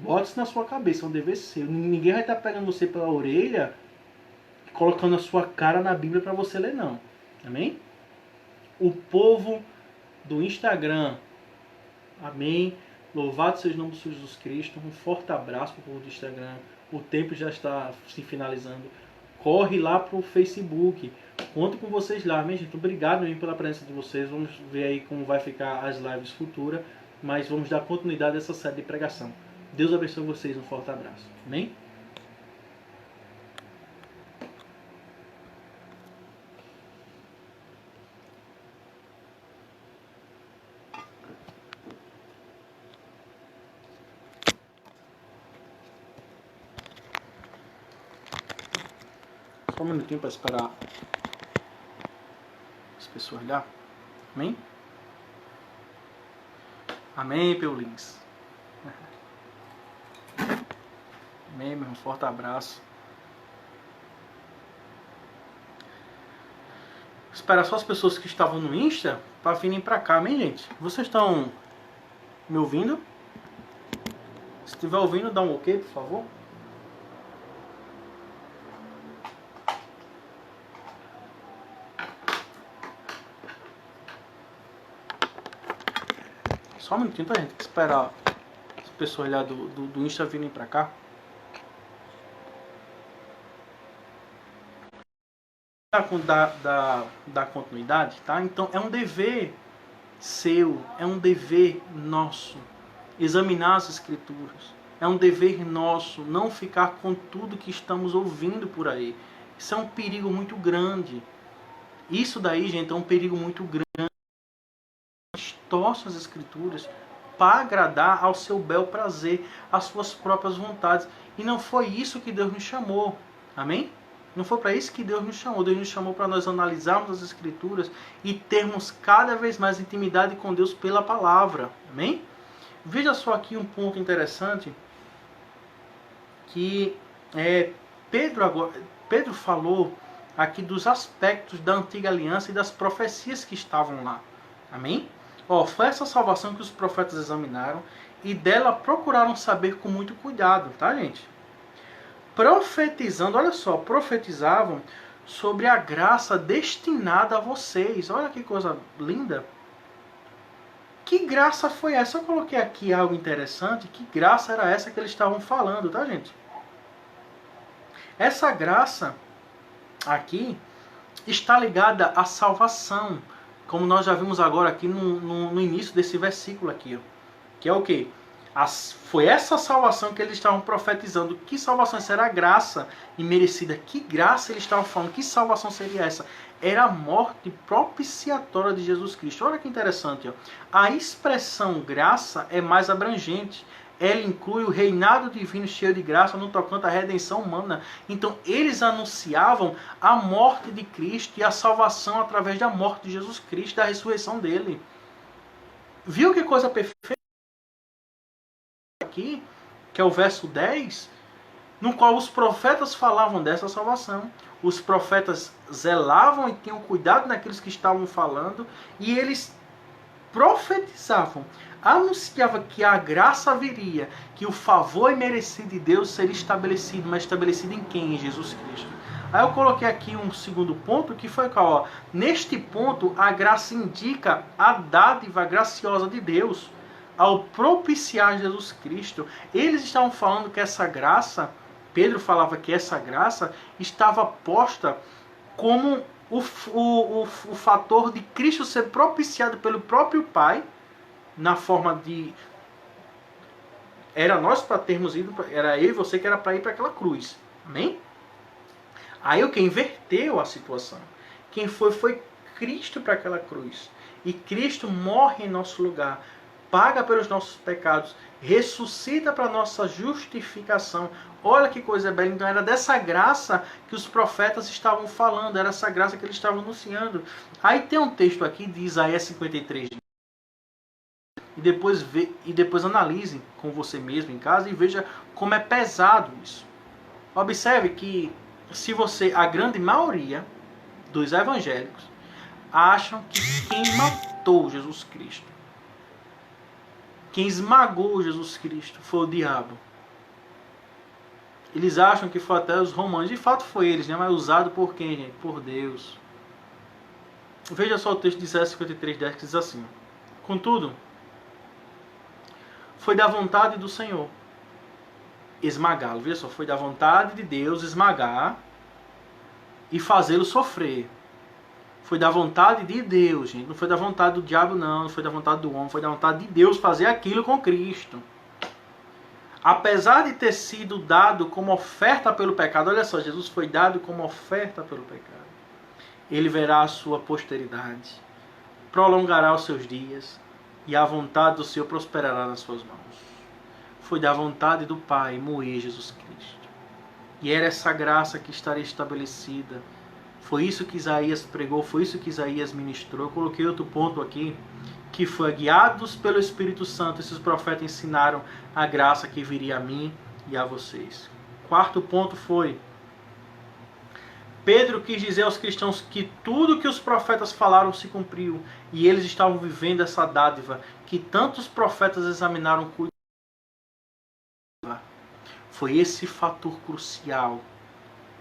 Speaker 1: Bote isso na sua cabeça, é um dever seu. Ninguém vai estar pegando você pela orelha, colocando a sua cara na Bíblia para você ler, não. Amém? O povo do Instagram. Amém? Louvado seja o nome de Jesus Cristo. Um forte abraço para o povo do Instagram. O tempo já está se finalizando. Corre lá para o Facebook. Conto com vocês lá, amém, gente? Obrigado mesmo pela presença de vocês. Vamos ver aí como vai ficar as lives futuras. Mas vamos dar continuidade a essa série de pregação. Deus abençoe vocês. Um forte abraço. Amém? Só um minutinho para esperar as pessoas olhar. Amém? Amém, Peulins. Amém, meu irmão. Forte abraço. Esperar só as pessoas que estavam no Insta para virem para cá. Amém, gente? Vocês estão me ouvindo? Se estiver ouvindo, dá um ok, por favor. Só um minutinho, tá, gente? Tem que esperar as pessoas lá do Insta virem pra cá. Da continuidade, tá? Então é um dever
Speaker 3: seu, é um dever nosso examinar as Escrituras. É um dever nosso não ficar com tudo que estamos ouvindo por aí. Isso é um perigo muito grande. Isso daí, gente, é um perigo muito grande. Distorce as Escrituras para agradar ao seu bel prazer, às suas próprias vontades. E não foi isso que Deus nos chamou. Amém? Não foi para isso que Deus nos chamou. Deus nos chamou para nós analisarmos as Escrituras e termos cada vez mais intimidade com Deus pela palavra. Amém? Veja só aqui um ponto interessante que Pedro falou aqui dos aspectos da antiga aliança e das profecias que estavam lá. Amém? Foi essa salvação que os profetas examinaram e dela procuraram saber com muito cuidado, tá, gente? Profetizando, olha só, profetizavam sobre a graça destinada a vocês. Olha que coisa linda. Que graça foi essa? Eu coloquei aqui algo interessante. Que graça era essa que eles estavam falando, tá, gente? Essa graça aqui está ligada à salvação, como nós já vimos agora aqui no início desse versículo aqui, ó, que é o quê? Foi essa salvação que eles estavam profetizando. Que salvação? Será graça imerecida. Que graça eles estavam falando? Que salvação seria essa? Era a morte propiciatória de Jesus Cristo. Olha que interessante. Ó. A expressão graça é mais abrangente. Ela inclui o reinado divino cheio de graça no tocante à redenção humana. Então, eles anunciavam a morte de Cristo e a salvação através da morte de Jesus Cristo, da ressurreição dele. Viu que coisa perfeita? Aqui, que é o verso 10, no qual os profetas falavam dessa salvação. Os profetas zelavam e tinham cuidado naqueles que estavam falando, e eles profetizavam, anunciava que a graça viria, que o favor imerecido de Deus seria estabelecido, mas estabelecido em quem? Em Jesus Cristo. Aí eu coloquei aqui um segundo ponto, que foi qual? Neste ponto, a graça indica a dádiva graciosa de Deus ao propiciar Jesus Cristo. Eles estavam falando que essa graça, Pedro falava que essa graça estava posta como o fator de Cristo ser propiciado pelo próprio Pai, na forma de... Era nós para termos ido, era eu e você que era para ir para aquela cruz. Amém? Aí o que inverteu a situação. Quem foi Cristo para aquela cruz. E Cristo morre em nosso lugar, paga pelos nossos pecados, ressuscita para nossa justificação. Olha que coisa bela. Então era dessa graça que os profetas estavam falando, era essa graça que eles estavam anunciando. Aí tem um texto aqui de Isaías 53. E depois analise com você mesmo em casa e veja como é pesado isso. Observe que a grande maioria dos evangélicos acham que quem matou Jesus Cristo, quem esmagou Jesus Cristo foi o diabo. Eles acham que foi até os romanos. De fato foi eles, né? Mas usado por quem, gente? Por Deus. Veja só o texto de Isaías 53:10 que diz assim: contudo, foi da vontade do Senhor esmagá-lo. Veja só, foi da vontade de Deus esmagar e fazê-lo sofrer. Foi da vontade de Deus, gente. Não foi da vontade do diabo, não. Não foi da vontade do homem. Foi da vontade de Deus fazer aquilo com Cristo. Apesar de ter sido dado como oferta pelo pecado. Olha só, Jesus foi dado como oferta pelo pecado. Ele verá a sua posteridade. Prolongará os seus dias. E a vontade do Senhor prosperará nas suas mãos. Foi da vontade do Pai moer Jesus Cristo. E era essa graça que estaria estabelecida. Foi isso que Isaías pregou, foi isso que Isaías ministrou. Eu coloquei outro ponto aqui, que foi guiados pelo Espírito Santo. Esses profetas ensinaram a graça que viria a mim e a vocês. Quarto ponto foi: Pedro quis dizer aos cristãos que tudo que os profetas falaram se cumpriu. E eles estavam vivendo essa dádiva que tantos profetas examinaram com. Foi esse fator crucial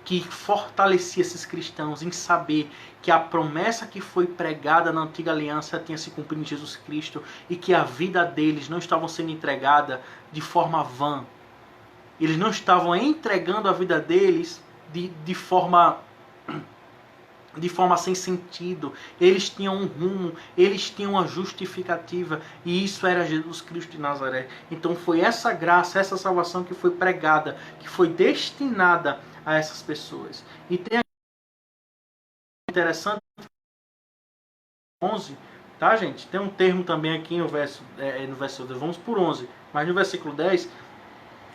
Speaker 3: que fortalecia esses cristãos em saber que a promessa que foi pregada na antiga aliança tinha se cumprido em Jesus Cristo e que a vida deles não estava sendo entregada de forma vã. Eles não estavam entregando a vida deles de forma de forma sem sentido. Eles tinham um rumo, eles tinham uma justificativa, e isso era Jesus Cristo de Nazaré. Então foi essa graça, essa salvação que foi pregada, que foi destinada a essas pessoas. E tem interessante 11, tá, gente? Tem um termo também aqui no verso 11, vamos por 11, mas no versículo 10,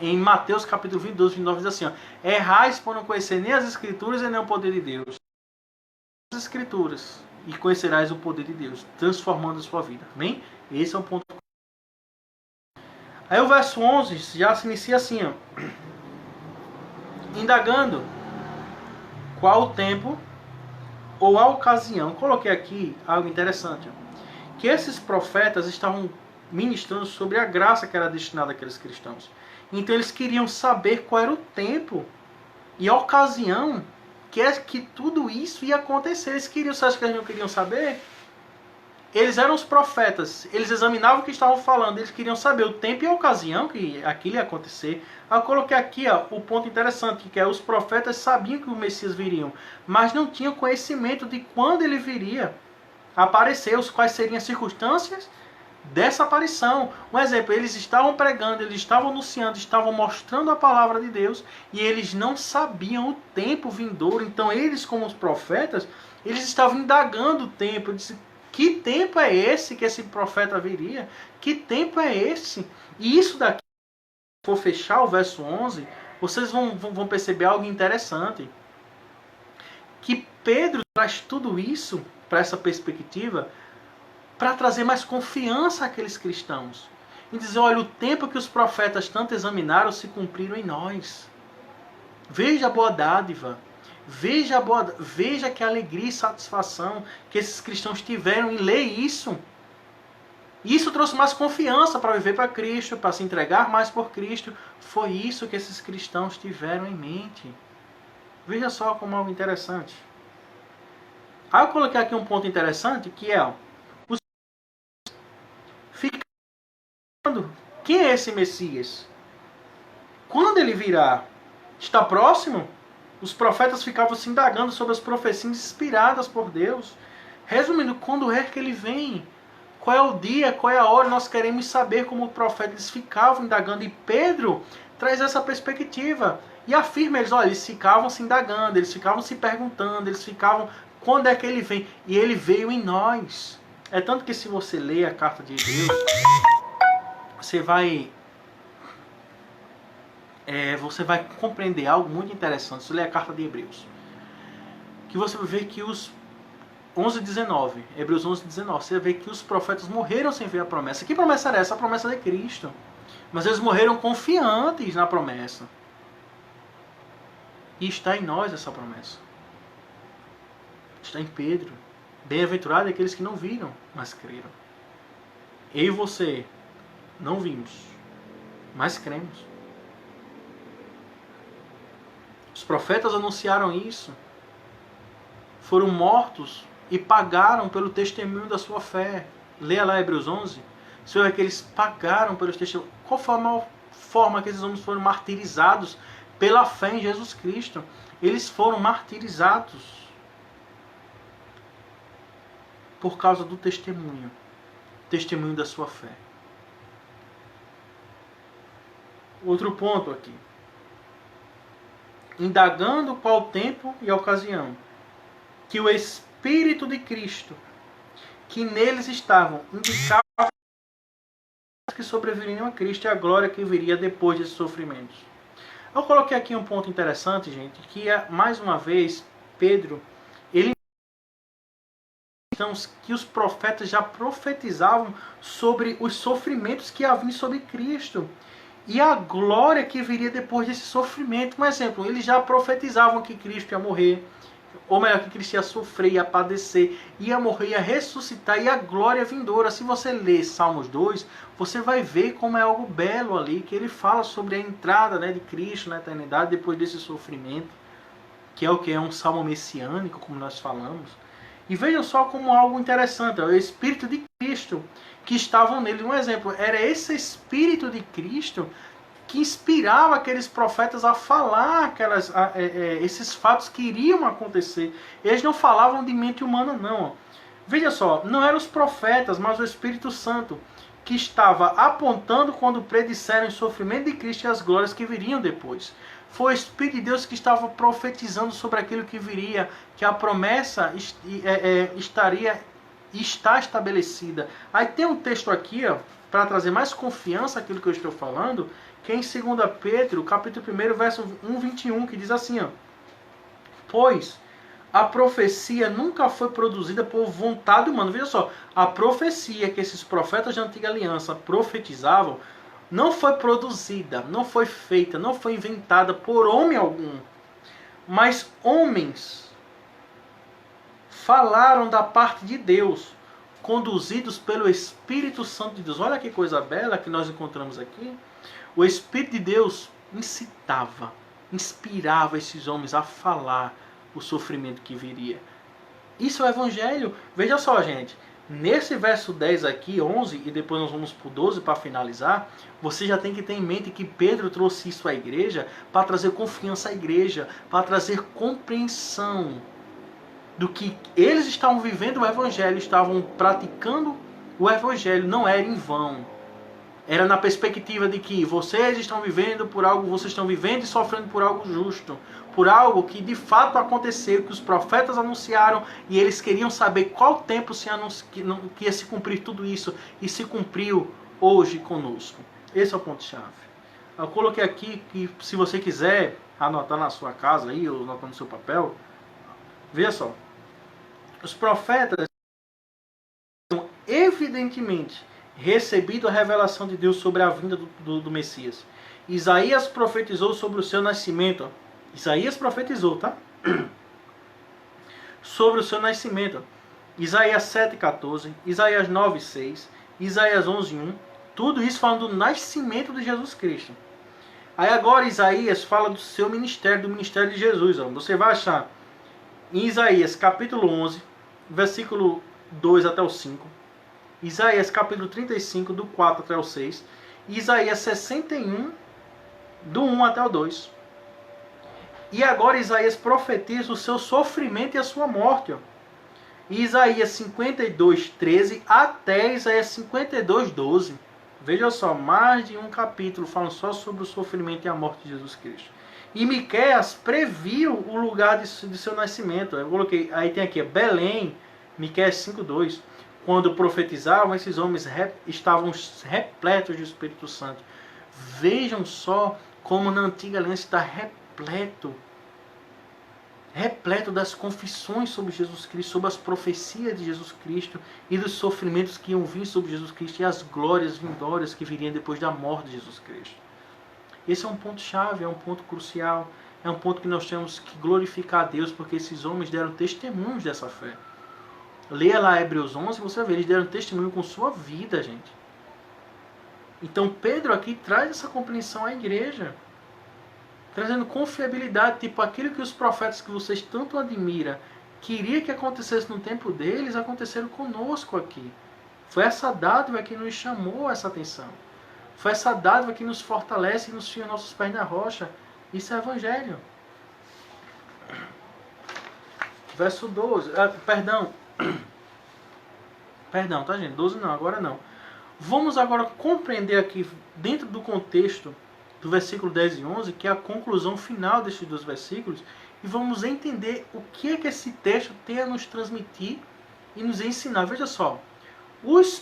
Speaker 3: em Mateus capítulo 22, 29, diz assim, ó, errais por não conhecer nem as Escrituras e nem o poder de Deus. As Escrituras, e conhecerás o poder de Deus, transformando a sua vida. Amém? Esse é um ponto. Aí o verso 11 já se inicia assim, ó, indagando qual o tempo ou a ocasião. Coloquei aqui algo interessante, ó, que esses profetas estavam ministrando sobre a graça que era destinada àqueles cristãos. Então eles queriam saber qual era o tempo e a ocasião que tudo isso ia acontecer. Eles queriam, você acha que eles não queriam saber? Eles eram os profetas, eles examinavam o que estavam falando, eles queriam saber o tempo e a ocasião que aquilo ia acontecer. Eu coloquei aqui, ó, o ponto interessante, que é os profetas sabiam que o Messias viria, mas não tinham conhecimento de quando ele viria aparecer, quais seriam as circunstâncias dessa aparição. Um exemplo, eles estavam pregando, eles estavam anunciando, estavam mostrando a palavra de Deus, e eles não sabiam o tempo vindouro. Então eles, como os profetas, eles estavam indagando o tempo. Disse, que tempo é esse que esse profeta viria? Que tempo é esse? E isso daqui, se for fechar o verso 11, vocês vão perceber algo interessante. Que Pedro traz tudo isso para essa perspectiva, para trazer mais confiança àqueles cristãos. E dizer, olha, o tempo que os profetas tanto examinaram se cumpriram em nós. Veja a boa dádiva. Veja que alegria e satisfação que esses cristãos tiveram em ler isso. Isso trouxe mais confiança para viver para Cristo, para se entregar mais por Cristo. Foi isso que esses cristãos tiveram em mente. Veja só como algo interessante. Aí eu coloquei aqui um ponto interessante, que é, quem é esse Messias? Quando ele virá? Está próximo? Os profetas ficavam se indagando sobre as profecias inspiradas por Deus. Resumindo, quando é que ele vem? Qual é o dia? Qual é a hora? Nós queremos saber, como os profetas ficavam indagando. E Pedro traz essa perspectiva. E afirma eles, olha, eles ficavam se indagando, eles ficavam se perguntando, eles ficavam, quando é que ele vem? E ele veio em nós. É tanto que se você ler a carta de Hebreus, você vai compreender algo muito interessante. Se você ler a carta de Hebreus, que você vai ver que os 11:19, Hebreus 11:19, você vai ver que os profetas morreram sem ver a promessa. Que promessa era essa? A promessa de Cristo. Mas eles morreram confiantes na promessa. E está em nós essa promessa. Está em Pedro. Bem-aventurado aqueles que não viram, mas creram. Eu e você não vimos, mas cremos. Os profetas anunciaram isso. Foram mortos e pagaram pelo testemunho da sua fé. Leia lá Hebreus 11. Você vai ver que eles pagaram pelos testemunhos. Qual foi a maior forma que esses homens foram martirizados? Pela fé em Jesus Cristo. Eles foram martirizados por causa do testemunho. Testemunho da sua fé. Outro ponto aqui. Indagando qual o tempo e a ocasião que o Espírito de Cristo, que neles estavam, indicava que sobreviveriam a Cristo e a glória que viria depois desses sofrimentos. Eu coloquei aqui um ponto interessante, gente, que é, mais uma vez, Pedro, ele que os profetas já profetizavam sobre os sofrimentos que haviam sobre Cristo e a glória que viria depois desse sofrimento. Um exemplo, eles já profetizavam que Cristo ia morrer, ou melhor, que Cristo ia sofrer, ia padecer, ia morrer, ia ressuscitar, e a glória vindoura. Se você ler Salmos 2, você vai ver como é algo belo ali, que ele fala sobre a entrada, né, de Cristo na eternidade depois desse sofrimento, que é um salmo messiânico, como nós falamos. E vejam só como algo interessante, o Espírito de Cristo que estavam nele. Um exemplo, era esse Espírito de Cristo que inspirava aqueles profetas a falar esses fatos que iriam acontecer. Eles não falavam de mente humana, não. Veja só, não eram os profetas, mas o Espírito Santo que estava apontando quando predisseram o sofrimento de Cristo e as glórias que viriam depois. Foi o Espírito de Deus que estava profetizando sobre aquilo que viria, que a promessa está estabelecida. Aí tem um texto aqui, para trazer mais confiança àquilo que eu estou falando, que é em 2 Pedro, capítulo 1, verso 1:21, que diz assim, pois a profecia nunca foi produzida por vontade humana. Veja só, a profecia que esses profetas da antiga aliança profetizavam não foi produzida, não foi feita, não foi inventada por homem algum. Mas homens falaram da parte de Deus, conduzidos pelo Espírito Santo de Deus. Olha que coisa bela que nós encontramos aqui. O Espírito de Deus incitava, inspirava esses homens a falar o sofrimento que viria. Isso é o Evangelho. Veja só, gente. Nesse verso 10 aqui, 11, e depois nós vamos para o 12 para finalizar, você já tem que ter em mente que Pedro trouxe isso à igreja para trazer confiança à igreja, para trazer compreensão do que eles estavam vivendo o Evangelho, estavam praticando o Evangelho, não era em vão. Era na perspectiva de que vocês estão vivendo por algo, vocês estão vivendo e sofrendo por algo justo, por algo que de fato aconteceu, que os profetas anunciaram e eles queriam saber qual tempo que ia se cumprir tudo isso, e se cumpriu hoje conosco. Esse é o ponto-chave. Eu coloquei aqui que se você quiser anotar na sua casa aí, ou anotar no seu papel, veja só. Os profetas evidentemente recebido a revelação de Deus sobre a vinda do Messias. Isaías profetizou sobre o seu nascimento. Isaías profetizou, tá? Sobre o seu nascimento. Isaías 7,14, Isaías 9,6, Isaías 11,1. Tudo isso falando do nascimento de Jesus Cristo. Aí agora Isaías fala do seu ministério, do ministério de Jesus. Você vai achar em Isaías capítulo 11, versículo 2 até o 5. Isaías capítulo 35, do 4 até o 6. Isaías 61, do 1 até o 2. E agora Isaías profetiza o seu sofrimento e a sua morte. Isaías 52, 13 até Isaías 52, 12. Veja só, mais de um capítulo falando só sobre o sofrimento e a morte de Jesus Cristo. E Miqueias previu o lugar de seu nascimento. Eu coloquei, aí tem aqui, Belém, Miqueias 5:2. Quando profetizavam, esses homens estavam repletos do Espírito Santo. Vejam só como na antiga aliança está repleto das confissões sobre Jesus Cristo, sobre as profecias de Jesus Cristo e dos sofrimentos que iam vir sobre Jesus Cristo e as glórias vindouras que viriam depois da morte de Jesus Cristo. Esse é um ponto chave, é um ponto crucial, é um ponto que nós temos que glorificar a Deus, porque esses homens deram testemunhos dessa fé. Leia lá Hebreus 11, você vai ver, eles deram testemunho com sua vida, gente. Então Pedro aqui traz essa compreensão à igreja, trazendo confiabilidade, tipo aquilo que os profetas que vocês tanto admiram queria que acontecesse no tempo deles, aconteceram conosco aqui. Foi essa dádiva que nos chamou essa atenção. Foi essa dádiva que nos fortalece e nos firma nossos pés na rocha. Isso é evangelho. Verso 12. Perdão, tá, gente? 12 não, agora não. Vamos agora compreender aqui, dentro do contexto do versículo 10 e 11, que é a conclusão final destes dois versículos, e vamos entender o que é que esse texto tem a nos transmitir e nos ensinar. Veja só, os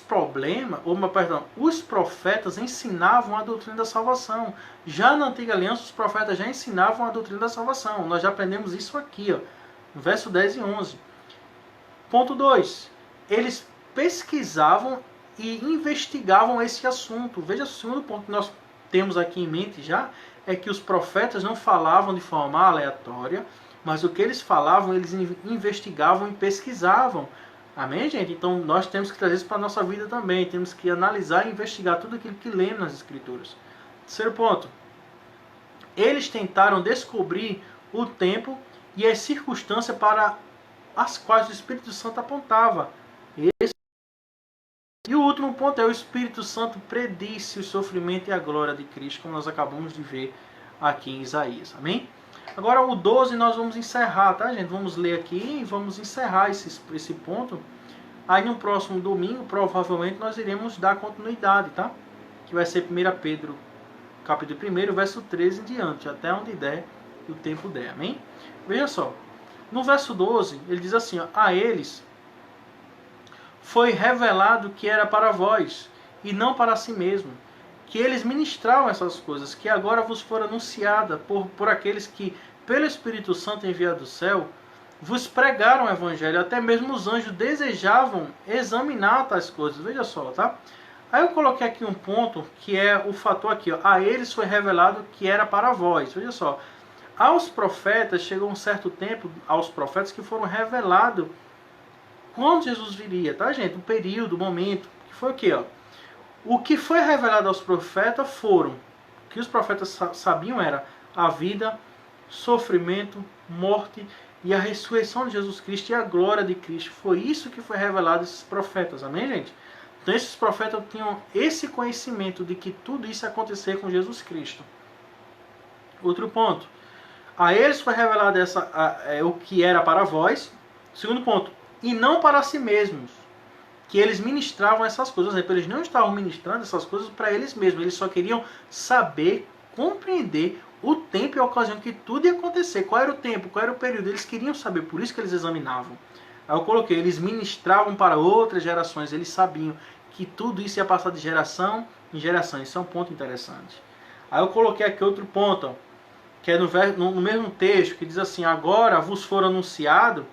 Speaker 3: profetas ensinavam a doutrina da salvação. Já na antiga aliança, os profetas já ensinavam a doutrina da salvação. Nós já aprendemos isso aqui, no verso 10 e 11. Ponto 2. Eles pesquisavam e investigavam esse assunto. Veja, o segundo ponto que nós temos aqui em mente já é que os profetas não falavam de forma aleatória, mas o que eles falavam, eles investigavam e pesquisavam. Amém, gente? Então nós temos que trazer isso para a nossa vida também. Temos que analisar e investigar tudo aquilo que lemos nas Escrituras. Terceiro ponto. Eles tentaram descobrir o tempo e as circunstâncias para as quais o Espírito Santo apontava. E o último ponto é: o Espírito Santo predisse o sofrimento e a glória de Cristo, como nós acabamos de ver aqui em Isaías. Amém? Agora o 12 nós vamos encerrar, tá, gente? Vamos ler aqui e vamos encerrar esse ponto. Aí no próximo domingo, provavelmente, nós iremos dar continuidade, tá? Que vai ser 1 Pedro, capítulo 1, verso 13 em diante, até onde der e o tempo der. Amém? Veja só. No verso 12, ele diz assim, ó: a eles foi revelado que era para vós, e não para si mesmo, que eles ministravam essas coisas, que agora vos foram anunciadas por aqueles que, pelo Espírito Santo enviado do céu, vos pregaram o Evangelho. Até mesmo os anjos desejavam examinar tais coisas. Veja só, tá? Aí eu coloquei aqui um ponto, que é o fator aqui, ó: a eles foi revelado que era para vós. Veja só. Aos profetas, chegou um certo tempo, aos profetas que foram revelados quando Jesus viria, tá, gente? O período, o momento, que foi o quê, ó? O que foi revelado aos profetas foram, o que os profetas sabiam era a vida, sofrimento, morte e a ressurreição de Jesus Cristo e a glória de Cristo. Foi isso que foi revelado a esses profetas, amém, gente? Então esses profetas tinham esse conhecimento de que tudo isso ia acontecer com Jesus Cristo. Outro ponto: a eles foi revelado o que era para vós. Segundo ponto: e não para si mesmos, que eles ministravam essas coisas. Eles não estavam ministrando essas coisas para eles mesmos. Eles só queriam saber, compreender o tempo e a ocasião que tudo ia acontecer. Qual era o tempo, qual era o período. Eles queriam saber, por isso que eles examinavam. Aí eu coloquei: eles ministravam para outras gerações. Eles sabiam que tudo isso ia passar de geração em geração. Isso é um ponto interessante. Aí eu coloquei aqui outro ponto, ó, que é no mesmo texto, que diz assim: agora vos foram anunciado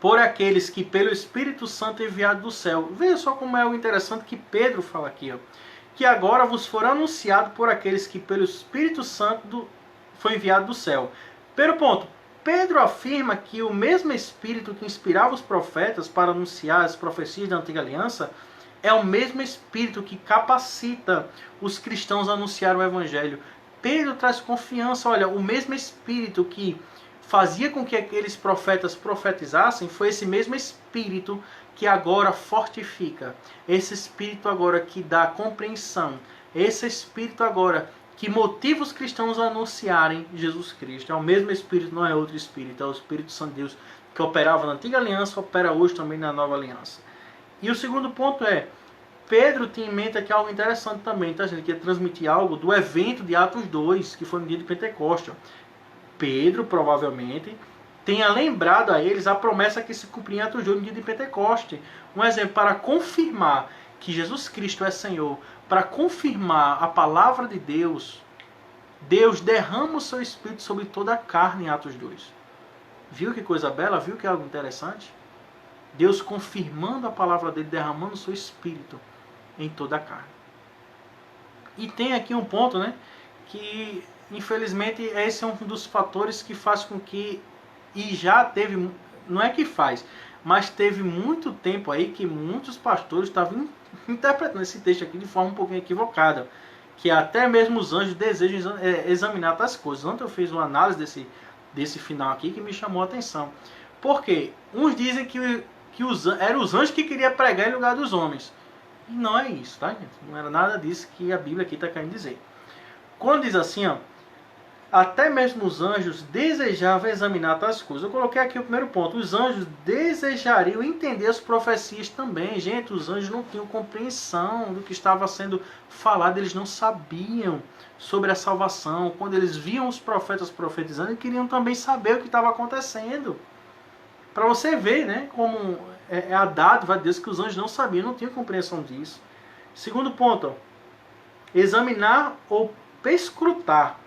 Speaker 3: por aqueles que pelo Espírito Santo enviado do céu. Veja só como é o interessante que Pedro fala aqui, ó, que agora vos foram anunciado por aqueles que pelo Espírito Santo foi enviado do céu. Primeiro ponto: Pedro afirma que o mesmo Espírito que inspirava os profetas para anunciar as profecias da Antiga Aliança é o mesmo Espírito que capacita os cristãos a anunciar o Evangelho. Pedro traz confiança. Olha, o mesmo Espírito que fazia com que aqueles profetas profetizassem foi esse mesmo Espírito que agora fortifica. Esse Espírito agora que dá compreensão. Esse Espírito agora que motiva os cristãos a anunciarem Jesus Cristo. É o mesmo Espírito, não é outro Espírito. É o Espírito Santo de Deus que operava na Antiga Aliança, opera hoje também na Nova Aliança. E o segundo ponto é: Pedro tinha em mente aqui algo interessante também, tá, gente? Que é transmitir algo do evento de Atos 2, que foi no dia de Pentecostes. Pedro, provavelmente, tenha lembrado a eles a promessa que se cumpria em Atos 2 no dia de Pentecostes. Um exemplo, para confirmar que Jesus Cristo é Senhor, para confirmar a palavra de Deus, Deus derrama o seu Espírito sobre toda a carne em Atos 2. Viu que coisa bela? Viu que é algo interessante? Deus confirmando a palavra dele, derramando o seu Espírito em toda a carne. E tem aqui um ponto, né, que infelizmente esse é um dos fatores que faz com que, e já teve, não é que faz, mas teve muito tempo aí que muitos pastores estavam interpretando esse texto aqui de forma um pouquinho equivocada, que até mesmo os anjos desejam examinar tais coisas. Ontem eu fiz uma análise desse final aqui que me chamou a atenção. Por quê? Uns dizem que eram os anjos que queriam pregar em lugar dos homens. E não é isso, tá, gente? Não era nada disso que a Bíblia aqui está querendo dizer. Quando diz assim, ó, até mesmo os anjos desejavam examinar tais coisas. Eu coloquei aqui o primeiro ponto: os anjos desejariam entender as profecias também. Gente, os anjos não tinham compreensão do que estava sendo falado. Eles não sabiam sobre a salvação. Quando eles viam os profetas profetizando, eles queriam também saber o que estava acontecendo. Para você ver, né, como é a dádiva de Deus, que os anjos não sabiam, não tinham compreensão disso. Segundo ponto, ó, examinar ou perscrutar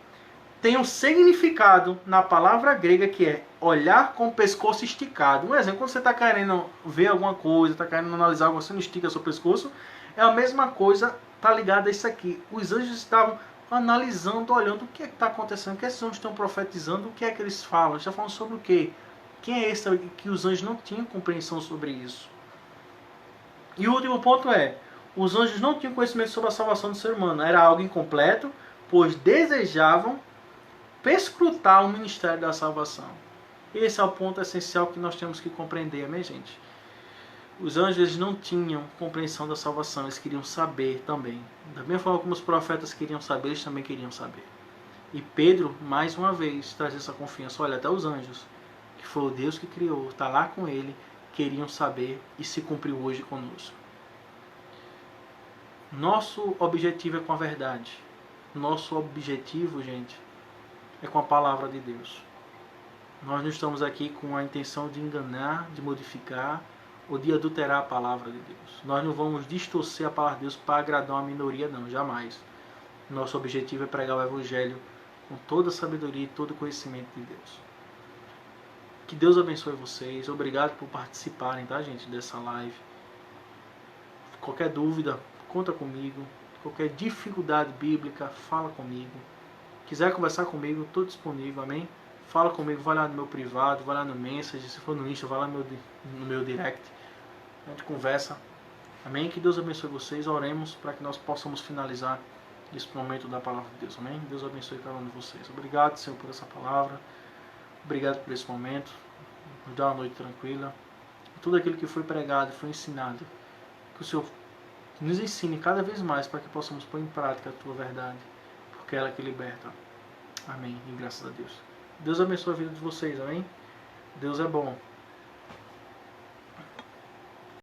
Speaker 3: tem um significado na palavra grega que é olhar com o pescoço esticado. Um exemplo, quando você está querendo ver alguma coisa, está querendo analisar algo, você não estica seu pescoço, é a mesma coisa, está ligado a isso aqui. Os anjos estavam analisando, olhando o que é que está acontecendo, o que esses anjos estão profetizando, o que é que eles falam, estão falando sobre o quê? Quem é esse que os anjos não tinham compreensão sobre isso? E o último ponto é: os anjos não tinham conhecimento sobre a salvação do ser humano. Era algo incompleto, pois desejavam perscrutar o ministério da salvação. Esse é o ponto essencial que nós temos que compreender, né, gente? Os anjos eles não tinham compreensão da salvação, eles queriam saber também. Da mesma forma como os profetas queriam saber, eles também queriam saber. E Pedro, mais uma vez, traz essa confiança. Olha, até os anjos, que foi o Deus que criou, está lá com ele, queriam saber e se cumpriu hoje conosco. Nosso objetivo é com a verdade. Nosso objetivo, gente, é com a palavra de Deus. Nós não estamos aqui com a intenção de enganar, de modificar ou de adulterar a palavra de Deus. Nós não vamos distorcer a palavra de Deus para agradar uma minoria, não, jamais. Nosso objetivo é pregar o Evangelho com toda a sabedoria e todo o conhecimento de Deus. Que Deus abençoe vocês. Obrigado por participarem, tá, gente, dessa live. Qualquer dúvida, conta comigo. Qualquer dificuldade bíblica, fala comigo. Quiser conversar comigo, estou disponível, amém? Fala comigo, vai lá no meu privado, vai lá no Message, se for no Insta, vai lá no meu direct. A gente conversa, amém? Que Deus abençoe vocês. Oremos para que nós possamos finalizar esse momento da palavra de Deus, amém? Deus abençoe cada um de vocês. Obrigado, Senhor, por essa palavra. Obrigado por esse momento. Nos dá uma noite tranquila. Tudo aquilo que foi pregado, foi ensinado, que o Senhor nos ensine cada vez mais para que possamos pôr em prática a Tua verdade, porque é ela que liberta. Amém. E graças a Deus. Deus abençoe a vida de vocês, amém? Deus é bom.